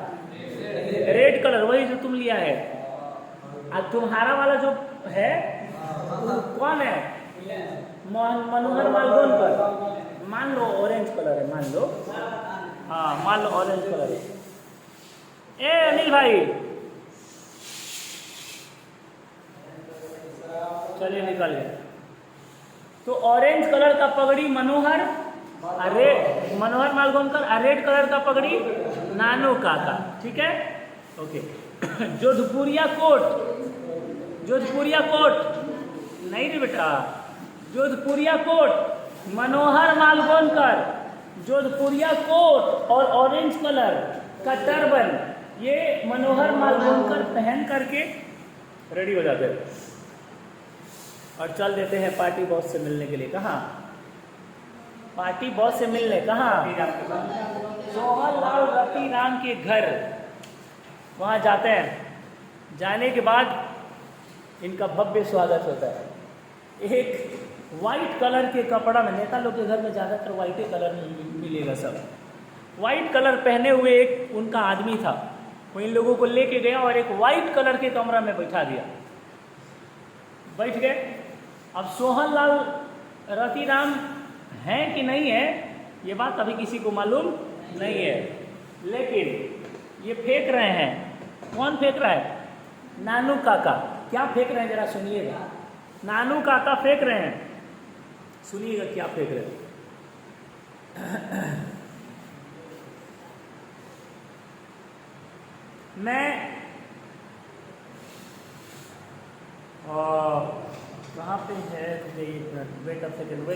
रेड कलर, वही जो तुम लिया है। और तुम्हारा वाला जो है कौन है? मनोहर मालगोनकर। मान लो ऑरेंज कलर है, मान लो, हाँ मान लो ऑरेंज कलर है। ए अनिल भाई, चलिए निकल गए। तो ऑरेंज कलर का पगड़ी मनोहर, मनोहर मालगोनकर, और रेड कलर का पगड़ी नानू काका, ठीक है, okay. Jodhpuria coat, Jodhpuria coat नहीं रे बेटा, जोधपुरिया कोट मनोहर मालगोनकर, जोधपुरिया कोट और ऑरेंज कलर का टर्बन, ये मनोहर मालगोनकर पहन करके रेडी हो जाते हैं और चल देते हैं पार्टी बॉस से मिलने के लिए। कहाँ? पार्टी बॉस से मिलने कहाँ? सोहन लाल रतीराम के घर। वहाँ जाते हैं। जाने के बाद इनका भव्य स्वागत होता है। एक वाइट कलर के कपड़ा में, नेता लोग के घर में ज़्यादातर वाइट कलर में मिलेगा सब। वाइट कलर पहने हुए एक उनका आदमी था, वो इन लोगों को लेके गया और एक वाइट कलर के कमरा में बैठा दिया। बैठ गए। अब सोहन लाल रतीराम हैं कि नहीं है ये बात अभी किसी को मालूम नहीं है, लेकिन ये फेंक रहे हैं। कौन फेंक रहा है? नानू काका। क्या फेंक रहे हैं जरा सुनिएगा। नानू काका फेंक रहे हैं, सुनिएगा क्या फेंक रहे हैं। मैं कहाँ पे है? Wait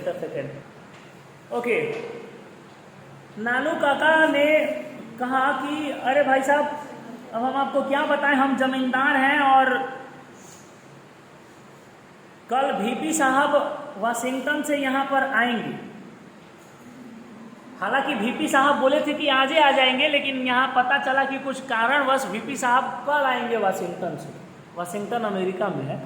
a second. Okay, Nanu Kaka ने कहा कि अरे भाई साहब, अब हम आपको क्या बताएं, हम जमींदार हैं और कल वीपी साहब वाशिंगटन से यहाँ पर आएंगे। हालांकि वीपी साहब बोले थे कि आज ही आ जाएंगे, लेकिन यहाँ पता चला कि कुछ कारणवश वीपी साहब कल आएंगे वाशिंगटन से। वाशिंगटन अमेरिका में है,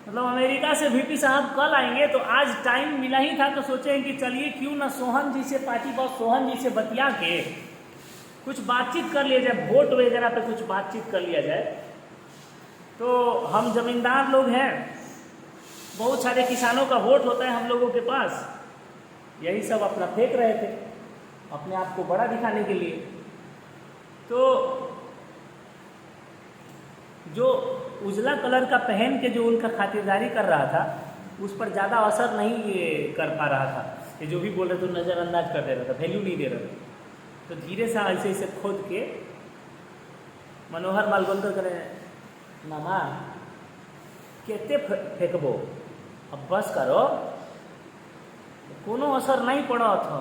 मतलब अमेरिका से वीपी साहब कल आएंगे। तो आज टाइम मिला ही था, तो सोचे कि चलिए क्यों ना सोहन जी से, पार्टी बॉस सोहन जी से बतिया के कुछ बातचीत कर लिया जाए, वोट वगैरह पे कुछ बातचीत कर लिया जाए। तो हम जमींदार लोग हैं, बहुत सारे किसानों का वोट होता है हम लोगों के पास, यही सब अपना फेंक रहे थे अपने आप को बड़ा दिखाने के लिए। तो जो उजला कलर का पहन के जो उनका खातिरदारी कर रहा था, उस पर ज़्यादा असर नहीं ये कर पा रहा था। ये जो भी बोल रहे थे नज़रअंदाज कर दे रहा था, वैल्यू नहीं दे रहा था। तो धीरे से ऐसे ऐसे खोद के मनोहर मालवंकर करें, मामा केते फेंकबो, अब बस करो, कोनो असर नहीं पड़ा था।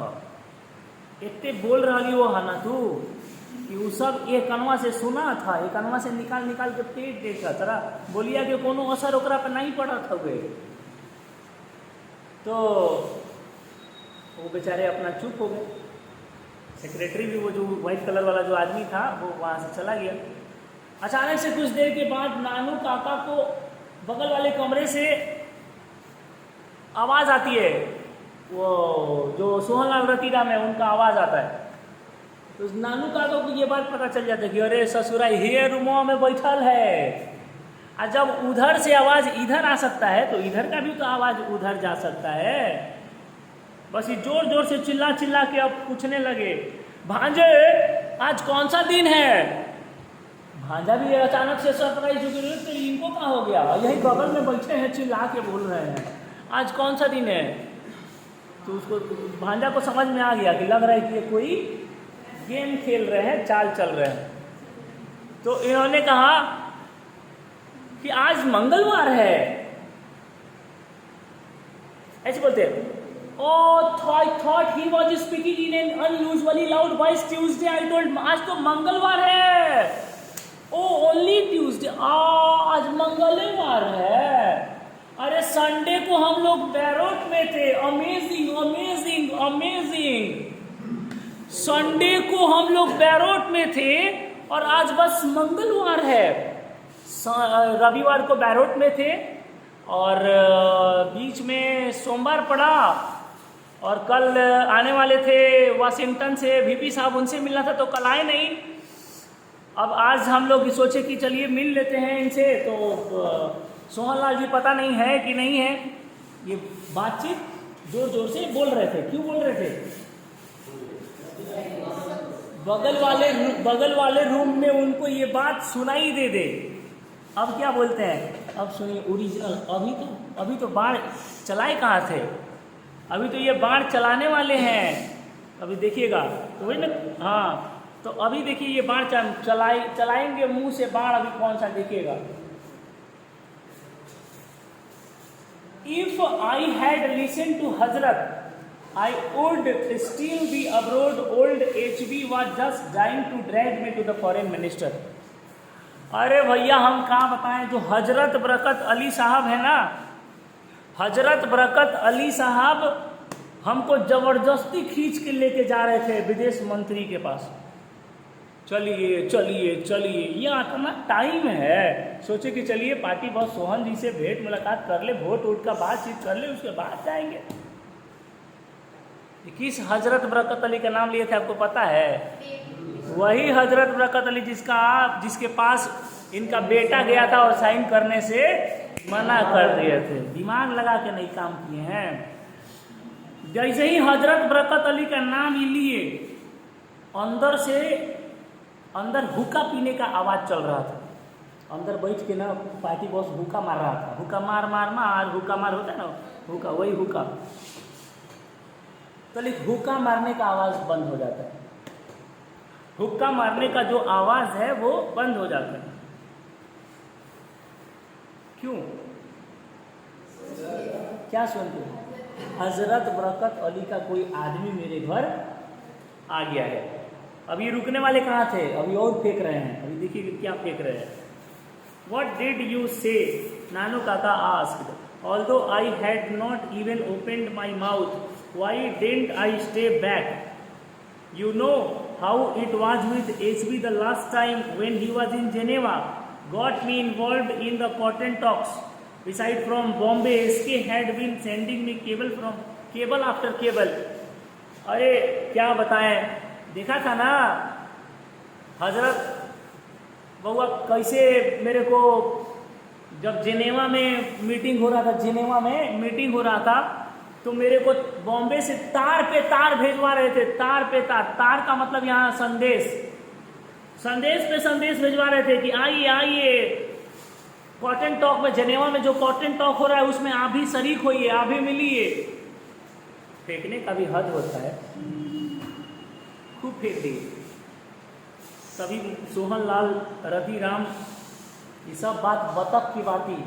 इतने बोल रही हो है ना तू कि वो सब एक कनवा से सुना था, एक कनवा से निकाल निकाल के पेट देखा तरा, बोलिया कि कोनो असर ओकरा पे नहीं पड़ा था वे। तो वो बेचारे अपना चुप हो गए। सेक्रेटरी भी, वो जो व्हाइट कलर वाला जो आदमी था, वो वहाँ से चला गया। अचानक से कुछ देर के बाद नानू काका को बगल वाले कमरे से आवाज़ आती है, वो जो सोहनलाल रतीराम है उनका आवाज़ आता है। तो नानू काका को ये बात पता चल जाता है कि अरे ससुरा ये रूमों में बैठल है। और जब उधर से आवाज़ इधर आ सकता है, तो इधर का भी तो आवाज़ उधर जा सकता है। बस ये जोर जोर से चिल्ला चिल्ला के अब पूछने लगे, भांजे आज कौन सा दिन है? भांजा भी अचानक से सरप्राइज हो गया, तो इनको क्या हो गया, यही बगल में बैठे हैं चिल्ला के बोल रहे हैं आज कौन सा दिन है। तो उसको, भांजा को समझ में आ गया कि लग रहा है कि ये कोई गेम खेल रहे हैं, चाल चल रहे हैं। तो इन्होंने कहा कि आज मंगलवार है, ऐसे बोलते हैं। Oh, thought he was speaking in an unusually loud voice. Tuesday, I told, आज तो मंगलवार है। Oh, only Tuesday. आज मंगलवार है। अरे संडे को हम लोग बैरोट में थे। Amazing amazing amazing. संडे को हम लोग बैरोट में थे और आज बस मंगलवार है। रविवार को बैरोट में थे और बीच में सोमवार पड़ा, और कल आने वाले थे वाशिंगटन से वीपी साहब, उनसे मिलना था, तो कल आए नहीं। अब आज हम लोग सोचे कि चलिए मिल लेते हैं इनसे। तो सोहनलाल जी पता नहीं है कि नहीं है, ये बातचीत जोर जोर से बोल रहे थे। क्यों बोल रहे थे? बगल वाले रूम में उनको ये बात सुनाई दे। अब क्या बोलते हैं, अब सुनिए ओरिजिनल। अभी तो बाढ़ चलाए कहाँ थे, अभी तो ये बाढ़ चलाने वाले हैं। अभी देखिएगा तो वही ना, हाँ, तो अभी देखिए ये बाढ़ चलाएंगे मुंह से बाढ़। अभी कौन सा देखिएगा। If I had listened to Hazrat, I would still be abroad. Old HB was just trying to drag me to the foreign minister. अरे भैया हम कहाँ बताएं, जो हजरत बरकत अली साहब है ना, हजरत बरकत अली साहब हमको जबरदस्ती खींच के लेके जा रहे थे विदेश मंत्री के पास। चलिए चलिए चलिए, ये इतना टाइम है, सोचे कि चलिए पार्टी बॉस सोहन जी से भेंट मुलाकात कर ले, वोट वोट का बातचीत कर ले, उसके बाद जाएंगे। किस हजरत बरकत अली का नाम लिए थे आपको पता है? वही हजरत बरकत अली जिसके पास इनका बेटा गया था और साइन करने से मना कर दिए थे। दिमाग लगा के नहीं काम किए हैं। जैसे ही हजरत बरकत अली का नाम लिए, अंदर हुक्का पीने का आवाज चल रहा था। अंदर बैठ के ना पार्टी बॉस हुक्का मार रहा था। हुक्का मार हुक्का मार होता है ना, हुक्का, वही हुक्का। तो लेकिन हुक्का मारने का आवाज बंद हो जाता है। हुक्का मारने का जो आवाज है वो बंद हो जाता है। क्यों? क्या सुनते हैं? हजरत बरकत अली का कोई आदमी मेरे घर आ गया है। अभी रुकने वाले कहाँ थे? अभी और फेंक रहे हैं। अभी देखिए क्या फेंक रहे हैं। What did you say? नानू काका asked. Although I had not even opened my mouth, Y didn't I stay back? You know how it was with HB the last time when he was in Geneva. Got me involved in the cotton talks. Besides from Bombay, SK had been sending me cable after cable. अरे क्या बताएं, देखा था ना हजरत बउआ कैसे मेरे को, जब जेनेवा में मीटिंग हो रहा था तो मेरे को बॉम्बे से तार पे तार भेजवा रहे थे। तार पे तार का मतलब यहाँ संदेश पे संदेश भेजवा रहे थे कि आइए कॉटन टॉक में, जेनेवा में जो कॉटन टॉक हो रहा है उसमें आप भी शरीक होइए, आप भी मिलिए। फेंकने का भी हद होता है, खूब फेंक दिए। तभी सोहन लाल रतिराम, ये सब बात बतख की भांति,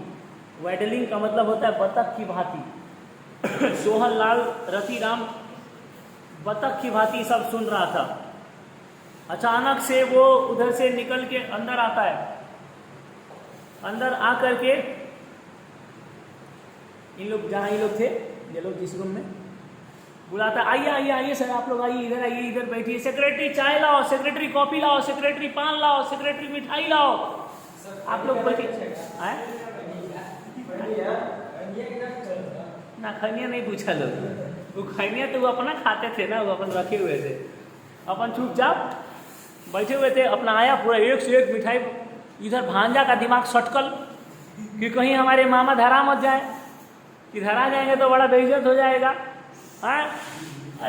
वेडलिंग का मतलब होता है बतख की भांति। सोहन लाल रतिराम बतख की भांति सब सुन रहा था। अचानक से वो उधर से निकल के अंदर आता है। अंदर आकर के इन लोग थे, ये लोग जिस रूम में, बुलाता, आइए सर, आप लोग आइए, इधर बैठिए। सेक्रेटरी चाय लाओ, सेक्रेटरी कॉफी लाओ, सेक्रेटरी पान लाओ, सेक्रेटरी मिठाई लाओ। आप लोग बैठिए। ना खैनिया नहीं पूछा लोग, वो खैनिया तो वो अपना खाते थे ना, वो अपन रखे हुए थे, अपन चुपचाप बैठे हुए थे। अपना आया पूरा एक से एक मिठाई। इधर भांजा का दिमाग सटकल कि कहीं हमारे मामा धरा मत जाए, कि धरा जाएंगे तो बड़ा बेइज्जत हो जाएगा।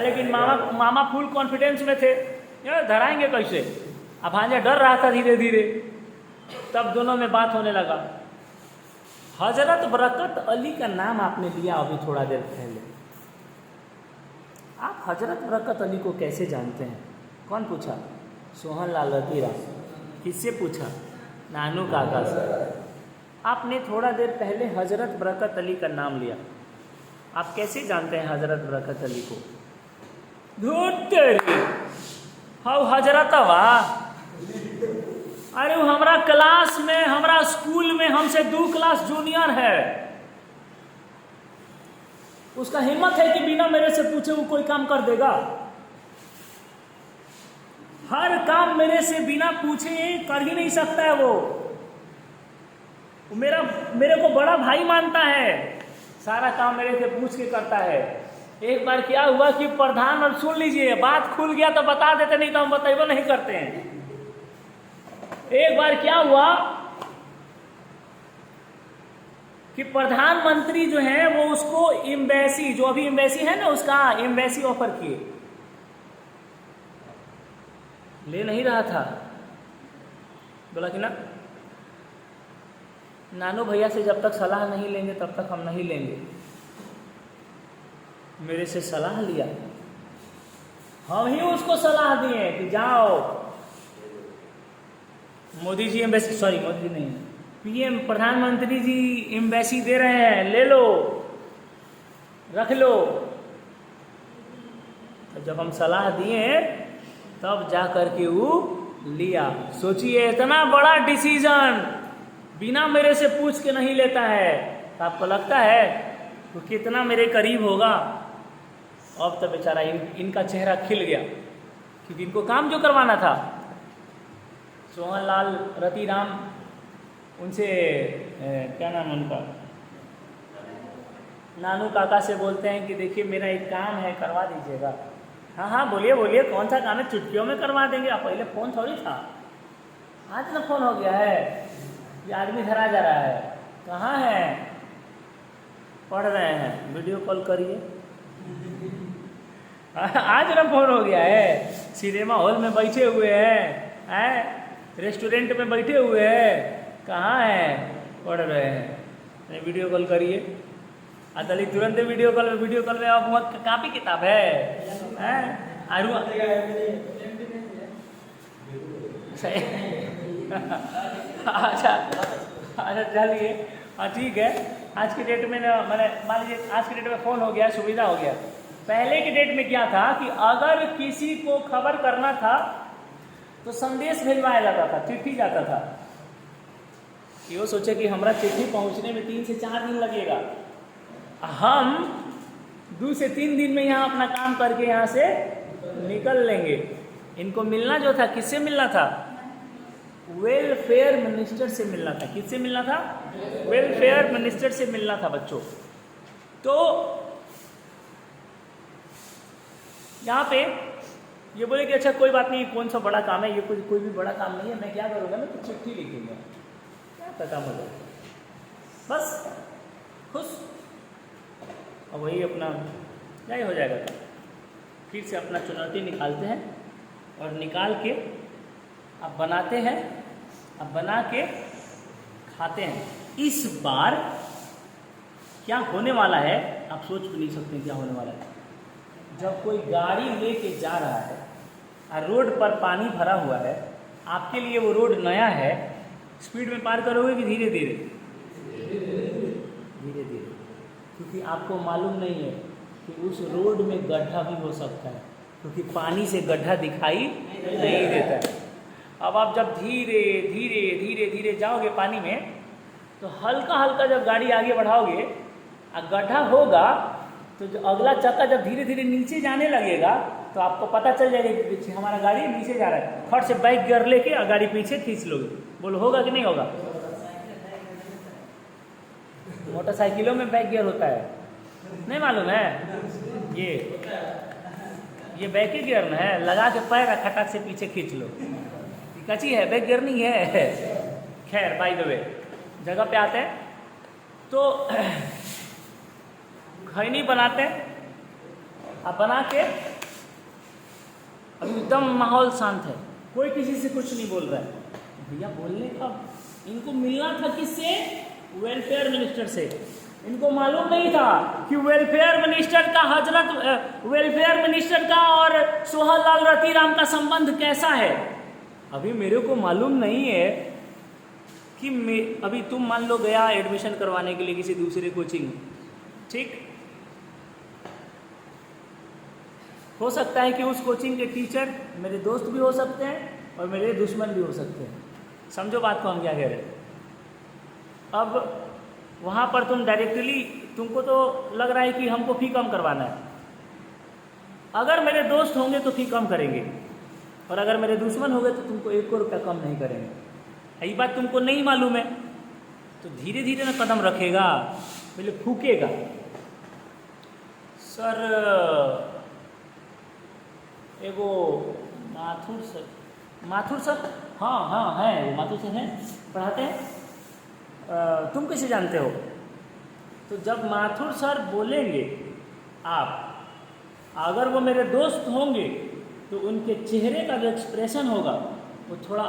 लेकिन मामा फुल कॉन्फिडेंस में थे, यार धराएंगे कैसे। अब भांजा डर रहा था धीरे धीरे। तब दोनों में बात होने लगा। हजरत बरकत अली का नाम आपने लिया अभी थोड़ा देर पहले। आप हजरत बरकत अली को कैसे जानते हैं? कौन पूछा? सोहन लाल रतिराम। किससे पूछा? नानू काका से। आपने थोड़ा देर पहले हजरत बरकत अली का नाम लिया, आप कैसे जानते हैं हजरत बरकत अली को? धूत हाउ हजरत वाह, अरे वो हमारा क्लास में, हमारा स्कूल में हमसे 2 क्लास जूनियर है। उसका हिम्मत है कि बिना मेरे से पूछे वो कोई काम कर देगा। हर काम मेरे से बिना पूछे कर ही नहीं सकता है वो मेरे को बड़ा भाई मानता है, सारा काम मेरे से पूछ के करता है। एक बार क्या हुआ कि प्रधान, और सुन लीजिए, बात खुल गया तो बता देते, नहीं तो हम बताइए नहीं करते हैं। एक बार क्या हुआ कि प्रधानमंत्री जो है वो उसको एम्बेसी, जो अभी एम्बेसी है ना, उसका एम्बेसी ऑफर किए, ले नहीं रहा था। बोला कि ना, नानू भैया से जब तक सलाह नहीं लेंगे तब तक हम नहीं लेंगे। मेरे से सलाह लिया, हम ही उसको सलाह दिए कि जाओ, मोदी जी एम्बेसी, सॉरी मोदी जी नहीं, पीएम प्रधानमंत्री जी एम्बेसी दे रहे हैं, ले लो, रख लो। तो जब हम सलाह दिए तब जा करके वो लिया। सोचिए, इतना बड़ा डिसीजन बिना मेरे से पूछ के नहीं लेता है, तो आपको लगता है वो कितना मेरे करीब होगा। अब तो बेचारा इनका चेहरा खिल गया, क्योंकि इनको काम जो करवाना था। सोहन लाल रतिराम उनसे क्या नाम उनका, नानू काका से बोलते हैं कि देखिए मेरा एक काम है, करवा दीजिएगा। हाँ हाँ बोलिए बोलिए, कौन सा काम है, चुटकियों में करवा देंगे। आप पहले फ़ोन थोड़ी था, आज ना फ़ोन हो गया है, ये आदमी धरा जा रहा है। कहाँ है? पढ़ रहे हैं, वीडियो कॉल करिए। आज ना फ़ोन हो गया है, सिनेमा हॉल में बैठे हुए हैं, रेस्टोरेंट में बैठे हुए हैं, कहाँ हैं? पढ़ रहे हैं, वीडियो कॉल करिए। दलित तुरंत वीडियो कॉल में आप बहुत कापी किताब है आरू अच्छा चलिए, हाँ ठीक है। आज की डेट में ना, मैंने मान लीजिए आज की डेट में फ़ोन हो गया, सुविधा हो गया। पहले की डेट में क्या था कि अगर किसी को खबर करना था तो संदेश भिजवाया जाता था, चिट्ठी जाता था, कि वो सोचे कि हमारा चिट्ठी पहुंचने में 3 से 4 दिन लगेगा। हम 2 से 3 दिन में यहाँ अपना काम करके यहाँ से निकल लेंगे। इनको मिलना जो था, किससे मिलना था? वेलफेयर मिनिस्टर से मिलना था। किससे मिलना था? वेलफेयर मिनिस्टर से मिलना था बच्चों। तो यहाँ पे ये बोले कि अच्छा कोई बात नहीं, कौन सा बड़ा काम है, ये कोई भी बड़ा काम नहीं है, मैं क्या करूँगा ना, तो चिट्ठी लिखूंगा, क्या काम हो जाएगा, बस खुश। और वही अपना क्या ही हो जाएगा। फिर से अपना चुनौती निकालते हैं और निकाल के अब बनाते हैं, अब बना के खाते हैं। इस बार क्या होने वाला है आप सोच भी नहीं सकते क्या होने वाला है। जब कोई गाड़ी लेके जा रहा है और रोड पर पानी भरा हुआ है, आपके लिए वो रोड नया है, स्पीड में पार करोगे कि धीरे धीरे? धीरे धीरे, क्योंकि आपको मालूम नहीं है कि उस रोड में गड्ढा भी हो सकता है, क्योंकि पानी से गड्ढा दिखाई नहीं देता है। अब आप जब धीरे धीरे धीरे धीरे जाओगे पानी में, तो हल्का हल्का जब गाड़ी आगे बढ़ाओगे और गड्ढा होगा, तो जो अगला चक्का जब धीरे धीरे नीचे जाने लगेगा, तो आपको पता चल जाएगा कि पीछे हमारा गाड़ी नीचे जा रहा है। फट से बाइक गियर लेके और गाड़ी पीछे खींच लोगे। बोलो होगा कि नहीं होगा? मोटरसाइकिलों में बैक गियर होता है, नहीं मालूम है? ये बैक गियर ना है, लगा के पैर खटाक से पीछे खींच लो। कच्ची है, बैक गियर नहीं है। खैर बाय द वे, जगह पे आते हैं तो खैनी बनाते हैं। अब बना के अभी एकदम माहौल शांत है, कोई किसी से कुछ नहीं बोल रहा है। भैया बोलने का, इनको मिलना था किससे? वेलफेयर मिनिस्टर से। इनको मालूम नहीं था कि वेलफेयर मिनिस्टर का और सोहनलाल रतीराम का संबंध कैसा है। अभी मेरे को मालूम नहीं है कि अभी तुम मान लो गया एडमिशन करवाने के लिए किसी दूसरे कोचिंग, ठीक, हो सकता है कि उस कोचिंग के टीचर मेरे दोस्त भी हो सकते हैं और मेरे दुश्मन भी हो सकते हैं। समझो बात को हम क्या कह रहे हैं। अब वहाँ पर तुम डायरेक्टली, तुमको तो लग रहा है कि हमको फी कम करवाना है। अगर मेरे दोस्त होंगे तो फी कम करेंगे, और अगर मेरे दुश्मन होंगे तो तुमको 1 रुपया कम नहीं करेंगे। ये बात तुमको नहीं मालूम है, तो धीरे धीरे ना कदम रखेगा, पहले फूकेगा। सर एगो माथुर सर, हाँ है, वो माथुर सर हैं, पढ़ाते हैं। तुम कैसे जानते हो? तो जब माथुर सर बोलेंगे आप, अगर वो मेरे दोस्त होंगे तो उनके चेहरे का जो एक्सप्रेशन होगा वो थोड़ा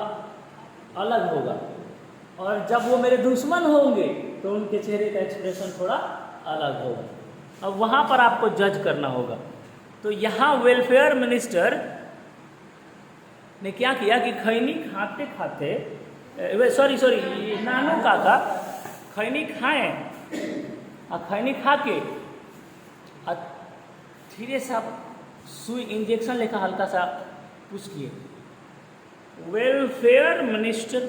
अलग होगा, और जब वो मेरे दुश्मन होंगे तो उनके चेहरे का एक्सप्रेशन थोड़ा अलग होगा। अब वहाँ पर आपको जज करना होगा। तो यहाँ वेलफेयर मिनिस्टर ने क्या किया कि खैनी खाते खाते, सॉरी नानू काका खैनी खाएं और खैनी खा के धीरे सा सुई इंजेक्शन लेकर हल्का सा पुश किए। वेलफेयर मिनिस्टर,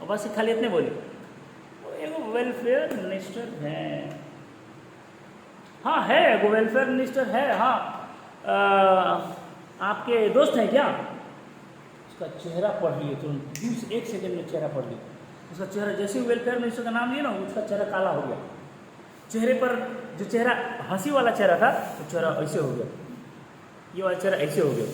बस खाली इतने बोले, एगो वेलफेयर मिनिस्टर है, हाँ है, एगो वेलफेयर मिनिस्टर है, हाँ आपके दोस्त हैं क्या? उसका चेहरा पढ़ लिए तुरंत, 1 सेकंड में चेहरा पढ़ लिया। उसका चेहरा जैसे ही वेलफेयर मिनिस्टर का नाम लिया ना, उसका चेहरा काला हो गया। चेहरे पर जो चेहरा हंसी वाला चेहरा था, वो चेहरा ऐसे हो गया, ये वाला चेहरा ऐसे हो गया।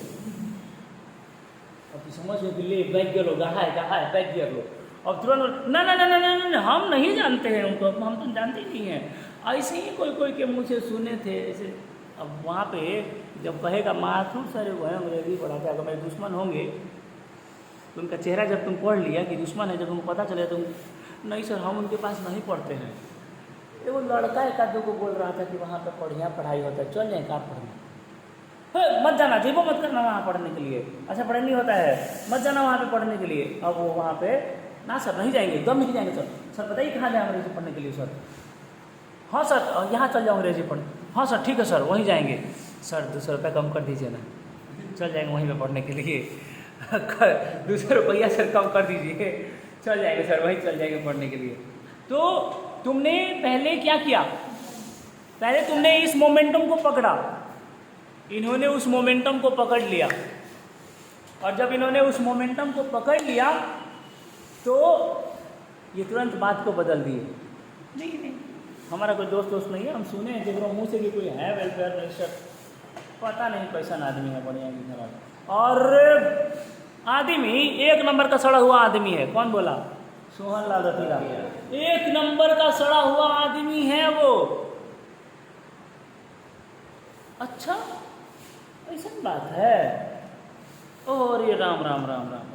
अब समझ में कि ले बैग गियर लो, कहा है बैग गियर लो। अब तुरंत ना हम नहीं जानते हैं उनको, हम तो जानते ही नहीं हैं, ऐसे ही कोई के मुँह से सुने थे ऐसे। अब वहाँ पे जब कहेगा माथुर सर वो है अंग्रेजी पढ़ाते, अगर मेरे दुश्मन होंगे तो उनका चेहरा जब तुम पढ़ लिया कि दुश्मन है, जब तुमको पता चले तुम, नहीं सर हम उनके पास नहीं पढ़ते हैं। वो लड़का एक आधे को बोल रहा था कि वहाँ पर बढ़िया पढ़ाई होता है, चल जाए कहाँ पढ़ने, मत जाना, जेबो मत करना वहाँ पढ़ने के लिए, अच्छा पढ़ाई नहीं होता है, मत जाना वहाँ पे पढ़ने के लिए। अब वो वहाँ पे ना सर नहीं जाएंगे, एकदम नहीं जाएंगे सर बताइए कहाँ जाए अंग्रेजी पढ़ने के लिए? सर हाँ सर यहाँ चल जाओ अंग्रेजी पढ़ने, हाँ सर ठीक है सर वहीं जाएंगे। सर 200 रुपये कम कर दीजिए ना, चल जाएंगे वहीं पे पढ़ने के लिए। 200 रुपया सर कम कर दीजिए, चल जाएंगे सर वहीं चल जाएंगे पढ़ने के लिए। तो तुमने पहले क्या किया? पहले तुमने इस मोमेंटम को पकड़ा, इन्होंने उस मोमेंटम को पकड़ लिया, और जब इन्होंने उस मोमेंटम को पकड़ लिया तो ये तुरंत बात को बदल दिए। नहीं, हमारा कोई दोस्त नहीं है, हम सुने हैं जगह मुँह से कि कोई है वेलफेयर मिनिस्टर, पता नहीं कैसा आदमी है, बढ़िया की खराब। और आदमी एक नंबर का सड़ा हुआ आदमी है। कौन बोला? सोहन लाल रतीराम। एक नंबर का सड़ा हुआ आदमी है वो। अच्छा, ऐसा बात है। और ये राम राम राम राम राम।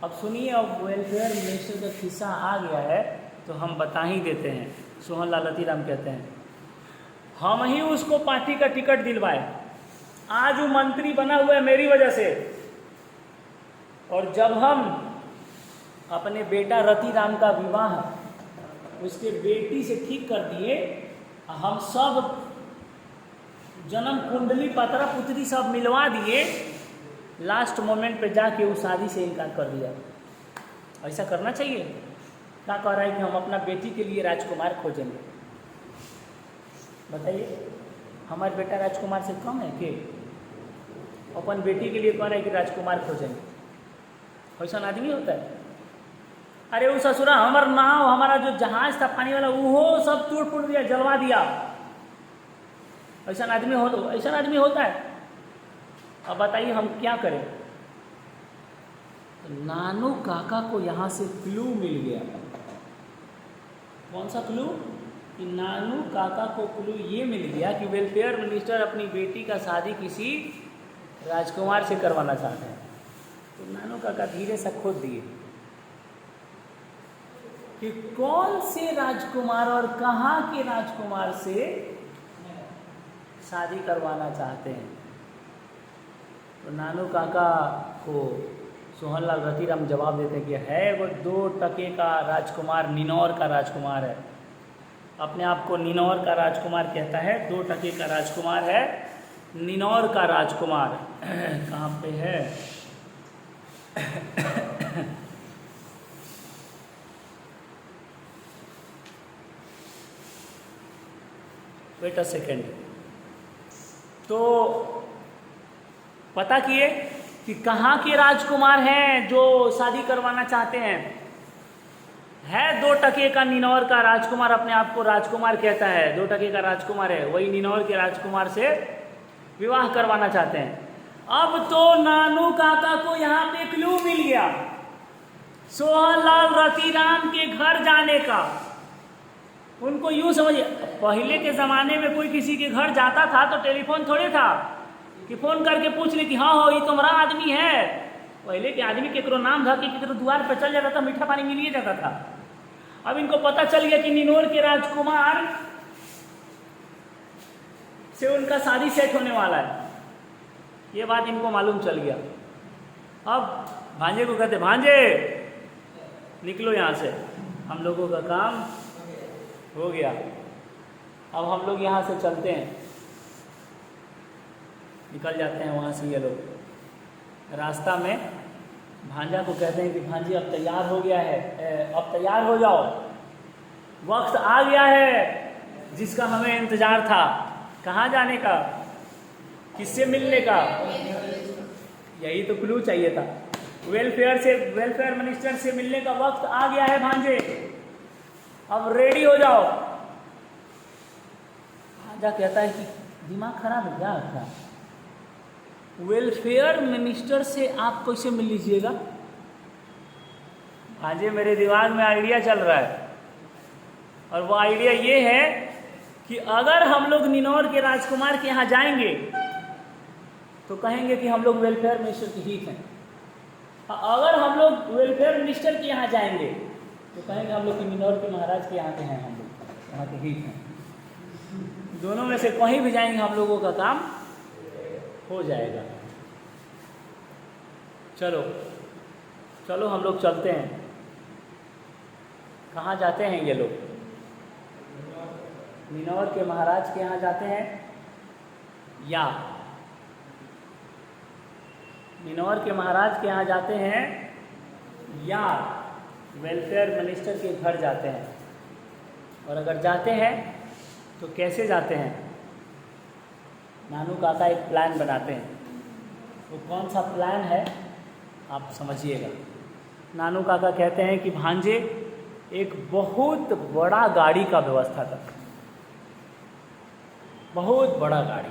अब सुनिए, अब वेलफेयर मिनिस्टर का किस्सा आ गया है तो हम बता ही देते हैं। सोहन लाल रतीराम कहते हैं हम ही उसको पार्टी का टिकट दिलवाए, आज वो मंत्री बना हुआ है मेरी वजह से। और जब हम अपने बेटा रतीराम का विवाह उसके बेटी से ठीक कर दिए, हम सब जन्म कुंडली पतरा पुत्री सब मिलवा दिए, लास्ट मोमेंट पे जाके उस शादी से इनकार कर दिया। ऐसा करना चाहिए? क्या कह रहा है कि हम अपना बेटी के लिए राजकुमार खोजेंगे। बताइए, हमारे बेटा राजकुमार से कम है कि अपन बेटी के लिए कह रहे हैं कि राजकुमार खोजेंगे? ऐसा आदमी होता है? अरे वो ससुरा हमार नाव, हमारा जो जहाज था पानी वाला, वो सब तोड़ फोड़ दिया, जलवा दिया। ऐसा आदमी होता है? अब बताइए हम क्या करें? तो नानू काका को यहाँ से क्लू मिल गया। कौन सा क्लू? कि नानू काका को क्लू ये मिल गया कि वेलफेयर मिनिस्टर अपनी बेटी का शादी किसी राजकुमार से करवाना चाहते हैं। तो नानू काका धीरे से खोद दिए कि कौन से राजकुमार और कहाँ के राजकुमार से शादी करवाना चाहते हैं। तो नानू काका को सोहन लाल रतीराम जवाब देते हैं कि है वो 2 टके का राजकुमार, निनौर का राजकुमार है। अपने आप को निनौर का राजकुमार कहता है, 2 टके का राजकुमार है, निनौर का राजकुमार। कहाँ पे है? Wait a second. तो पता किए कि कहाँ के राजकुमार हैं जो शादी करवाना चाहते हैं। है 2 टके का निनौर का राजकुमार, अपने आप को राजकुमार कहता है, 2 टके का राजकुमार है, वही निनौर के राजकुमार से विवाह करवाना चाहते हैं। अब तो नानू काका को यहाँ पे क्लू मिल गया सोहन लाल रतीराम के घर जाने का। उनको यूं समझिए, पहले के ज़माने में कोई किसी के घर जाता था तो टेलीफोन थोड़े था कि फ़ोन करके पूछ ले कि हाँ हो ये तुम्हारा आदमी है। पहले के आदमी केकरो नाम था कि केकरो द्वार पर चल जाता था, मीठा पानी मिलिए जाता था। अब इनको पता चल गया कि निनौर के राजकुमार से उनका शादी सेट होने वाला है, ये बात इनको मालूम चल गया। अब भांजे को कहते, भांजे निकलो यहाँ से, हम लोगों का काम हो गया, अब हम लोग यहाँ से चलते हैं। निकल जाते हैं वहाँ से ये लोग। रास्ता में भांजा को कहते हैं कि भांजी अब तैयार हो गया है, अब तैयार हो जाओ, वक्त आ गया है जिसका हमें इंतजार था। कहाँ जाने का? किससे मिलने का? यही तो क्लू चाहिए था। वेलफेयर मिनिस्टर से मिलने का वक्त आ गया है भांजे, अब रेडी हो जाओ। भांजा कहता है कि दिमाग खराब है क्या आपका? वेलफेयर मिनिस्टर से आप कैसे मिल लीजिएगा? भांजे मेरे दिमाग में आइडिया चल रहा है, और वो आइडिया ये है कि अगर हम लोग निनौर के राजकुमार के यहाँ जाएंगे तो कहेंगे कि हम लोग वेलफेयर मिनिस्टर के हित हैं। अगर हम लोग वेलफेयर मिनिस्टर के यहाँ जाएंगे तो कहेंगे हम लोग कि निनौर के महाराज के यहाँ के हैं, हम लोग यहाँ के हित हैं। दोनों में से कहीं भी जाएंगे हम लोगों का काम हो जाएगा। चलो चलो हम लोग चलते हैं। कहाँ जाते हैं ये लोग? निनौर के महाराज के यहाँ जाते हैं या निनौर के महाराज के यहाँ जाते हैं या वेलफेयर मिनिस्टर के घर जाते हैं। और अगर जाते हैं तो कैसे जाते हैं? नानू काका एक प्लान बनाते हैं। वो कौन सा प्लान है आप समझिएगा। नानू काका कहते हैं कि भांजे एक बहुत बड़ा गाड़ी का व्यवस्था कर, बहुत बड़ा गाड़ी,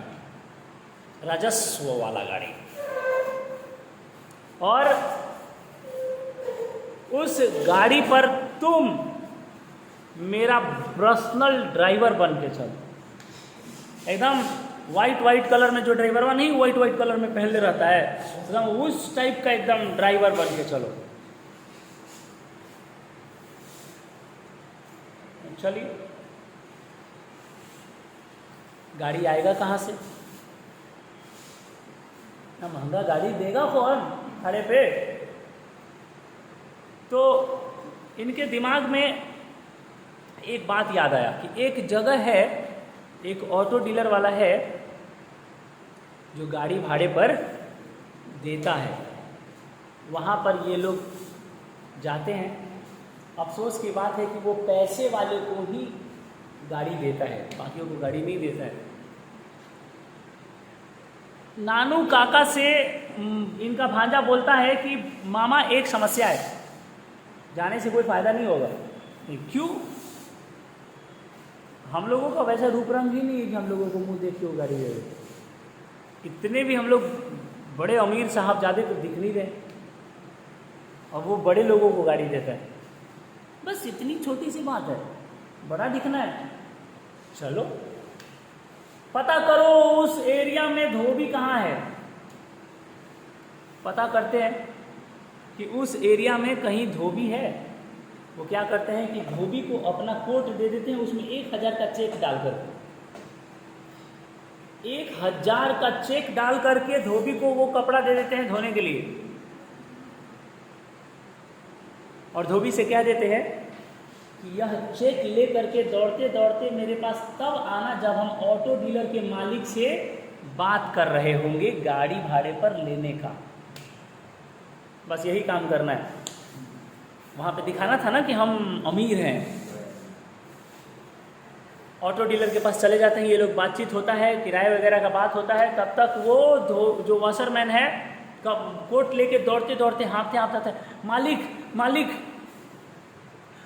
राजस्व वाला गाड़ी, और उस गाड़ी पर तुम मेरा पर्सनल ड्राइवर बन के चलो। एकदम वाइट कलर में, जो ड्राइवर नहीं वाइट कलर में पहले रहता है, एकदम उस टाइप का एकदम ड्राइवर बन के चलो। चलिए, गाड़ी आएगा कहाँ से? ना महंगा गाड़ी देगा कौन खड़े पे? तो इनके दिमाग में एक बात याद आया कि एक जगह है, एक ऑटो डीलर वाला है जो गाड़ी भाड़े पर देता है। वहाँ पर ये लोग जाते हैं। अफसोस की बात है कि वो पैसे वाले को ही गाड़ी देता है, बाकियों को गाड़ी नहीं देता है। नानू काका से इनका भांजा बोलता है कि मामा एक समस्या है, जाने से कोई फायदा नहीं होगा। क्यों? हम लोगों का वैसा रूप रंग ही नहीं है कि हम लोगों को मुंह देख के वो गाड़ी दे रहे। इतने भी हम लोग बड़े अमीर साहब ज़्यादा तो दिख नहीं रहे, और वो बड़े लोगों को गाड़ी देता है। बस इतनी छोटी सी बात है, बड़ा दिखना है। चलो पता करो उस एरिया में धोबी कहाँ है। पता करते हैं कि उस एरिया में कहीं धोबी है। वो क्या करते हैं कि धोबी को अपना कोट दे देते हैं, उसमें 1000 का चेक डालकर, 1000 का चेक डाल करके धोबी को वो कपड़ा दे देते हैं धोने के लिए। और धोबी से क्या देते हैं कि यह चेक ले करके दौड़ते दौड़ते मेरे पास तब आना जब हम ऑटो डीलर के मालिक से बात कर रहे होंगे गाड़ी भाड़े पर लेने का। बस यही काम करना है। वहाँ पे दिखाना था ना कि हम अमीर हैं। ऑटो डीलर के पास चले जाते हैं ये लोग, बातचीत होता है, किराए वगैरह का बात होता है। तब तक वो जो वॉशरमैन है कोट लेके दौड़ते दौड़ते हाँफते हाँफते, मालिक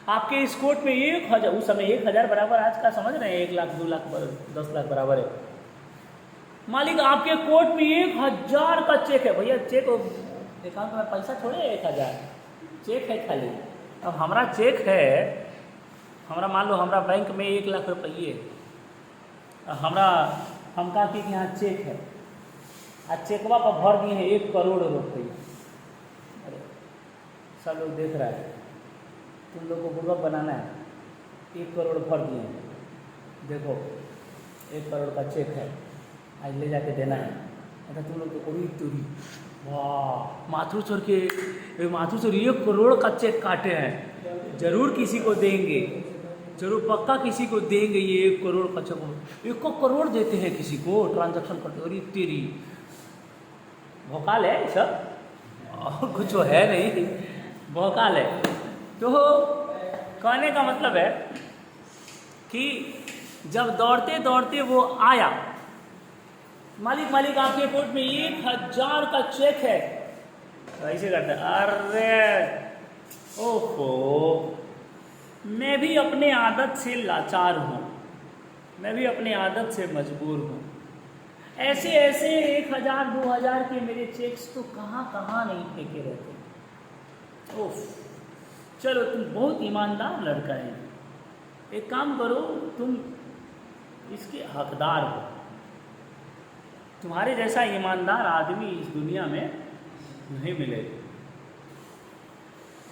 आपके इस कोट में 1000, उस समय 1000 बराबर आज का समझ रहे हैं 1 लाख 2 लाख 10 लाख बराबर है। मालिक आपके कोट में 1000 का चेक है। भैया चेक अकाउंट में पैसा थोड़े 1000, चेक है खाली। अब हमारा चेक है, हमारा मान लो हमारा बैंक में 1 लाख रुपये, हम कहा कि यहाँ चेक है, आज चेकवा पर भर दिए हैं 1 करोड़ रुपये। अरे सब लोग देख रहा है, तुम लोग को बुर्बक बनाना है। 1 करोड़ भर दिए हैं, देखो 1 करोड़ का चेक है, आज ले जाके देना है। अच्छा तुम लोग को उड़ी तुरी, वाह माथुर सर 1 करोड़ का चेक काटे हैं, जरूर किसी को देंगे, जरूर पक्का किसी को देंगे। ये 1 करोड़ का चेक 1 करोड़ देते हैं किसी को, ट्रांजैक्शन करते। अरे तेरी भौकाल है सब, और कुछ है नहीं, भौकाल है। तो कहने का मतलब है कि जब दौड़ते दौड़ते वो आया, मालिक आपके कोट में 1000 का चेक है, तो ऐसे करते अरे ओहो, मैं भी अपने आदत से लाचार हूँ, मैं भी अपने आदत से मजबूर हूँ। ऐसे 1000 2000 के मेरे चेक्स तो कहाँ नहीं फेंके रहते। ओफ, चलो तुम बहुत ईमानदार लड़का है, एक काम करो, तुम इसके हकदार हो। तुम्हारे जैसा ईमानदार आदमी इस दुनिया में नहीं मिलेगा,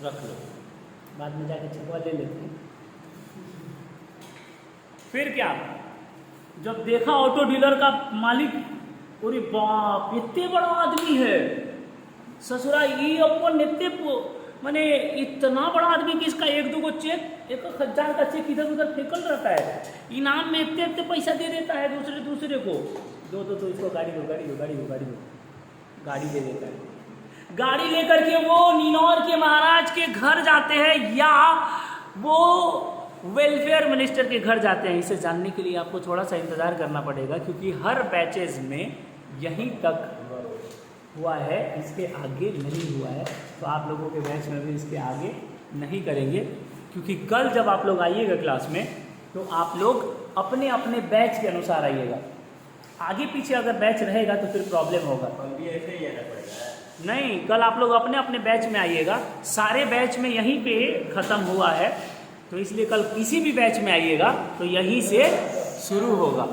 रख लो, बाद में जाके चेकवा ले लेते हैं। फिर क्या, जब देखा ऑटो डीलर का मालिक, अरे बाप इतने बड़ा आदमी है ससुरा, ये अपन इतने माने इतना बड़ा आदमी कि इसका 1-2 चेक, 1000 का चेक इधर उधर फेंकल रहता है, इनाम में इतने पैसा दे देता है दूसरे को। दो तो इसको गाड़ी दो, गाड़ी दे देता है। गाड़ी लेकर के वो नीनौर के महाराज के घर जाते हैं, या वो वेलफेयर मिनिस्टर के घर जाते हैं, इसे जानने के लिए आपको थोड़ा सा इंतज़ार करना पड़ेगा, क्योंकि हर बैचेज में यहीं तक हुआ है, इसके आगे नहीं हुआ है। तो आप लोगों के बैच में भी इसके आगे नहीं करेंगे, क्योंकि कल जब आप लोग आइएगा क्लास में तो आप लोग अपने अपने बैच के अनुसार आइएगा। आगे पीछे अगर बैच रहेगा तो फिर प्रॉब्लम होगा। ऐसे ही आना पड़ेगा। नहीं, कल आप लोग अपने अपने बैच में आइएगा। सारे बैच में यहीं पे ख़त्म हुआ है, तो इसलिए कल किसी भी बैच में आइएगा तो यहीं से शुरू होगा।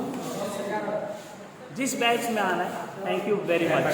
जिस बैच में आना है। Thank you very much.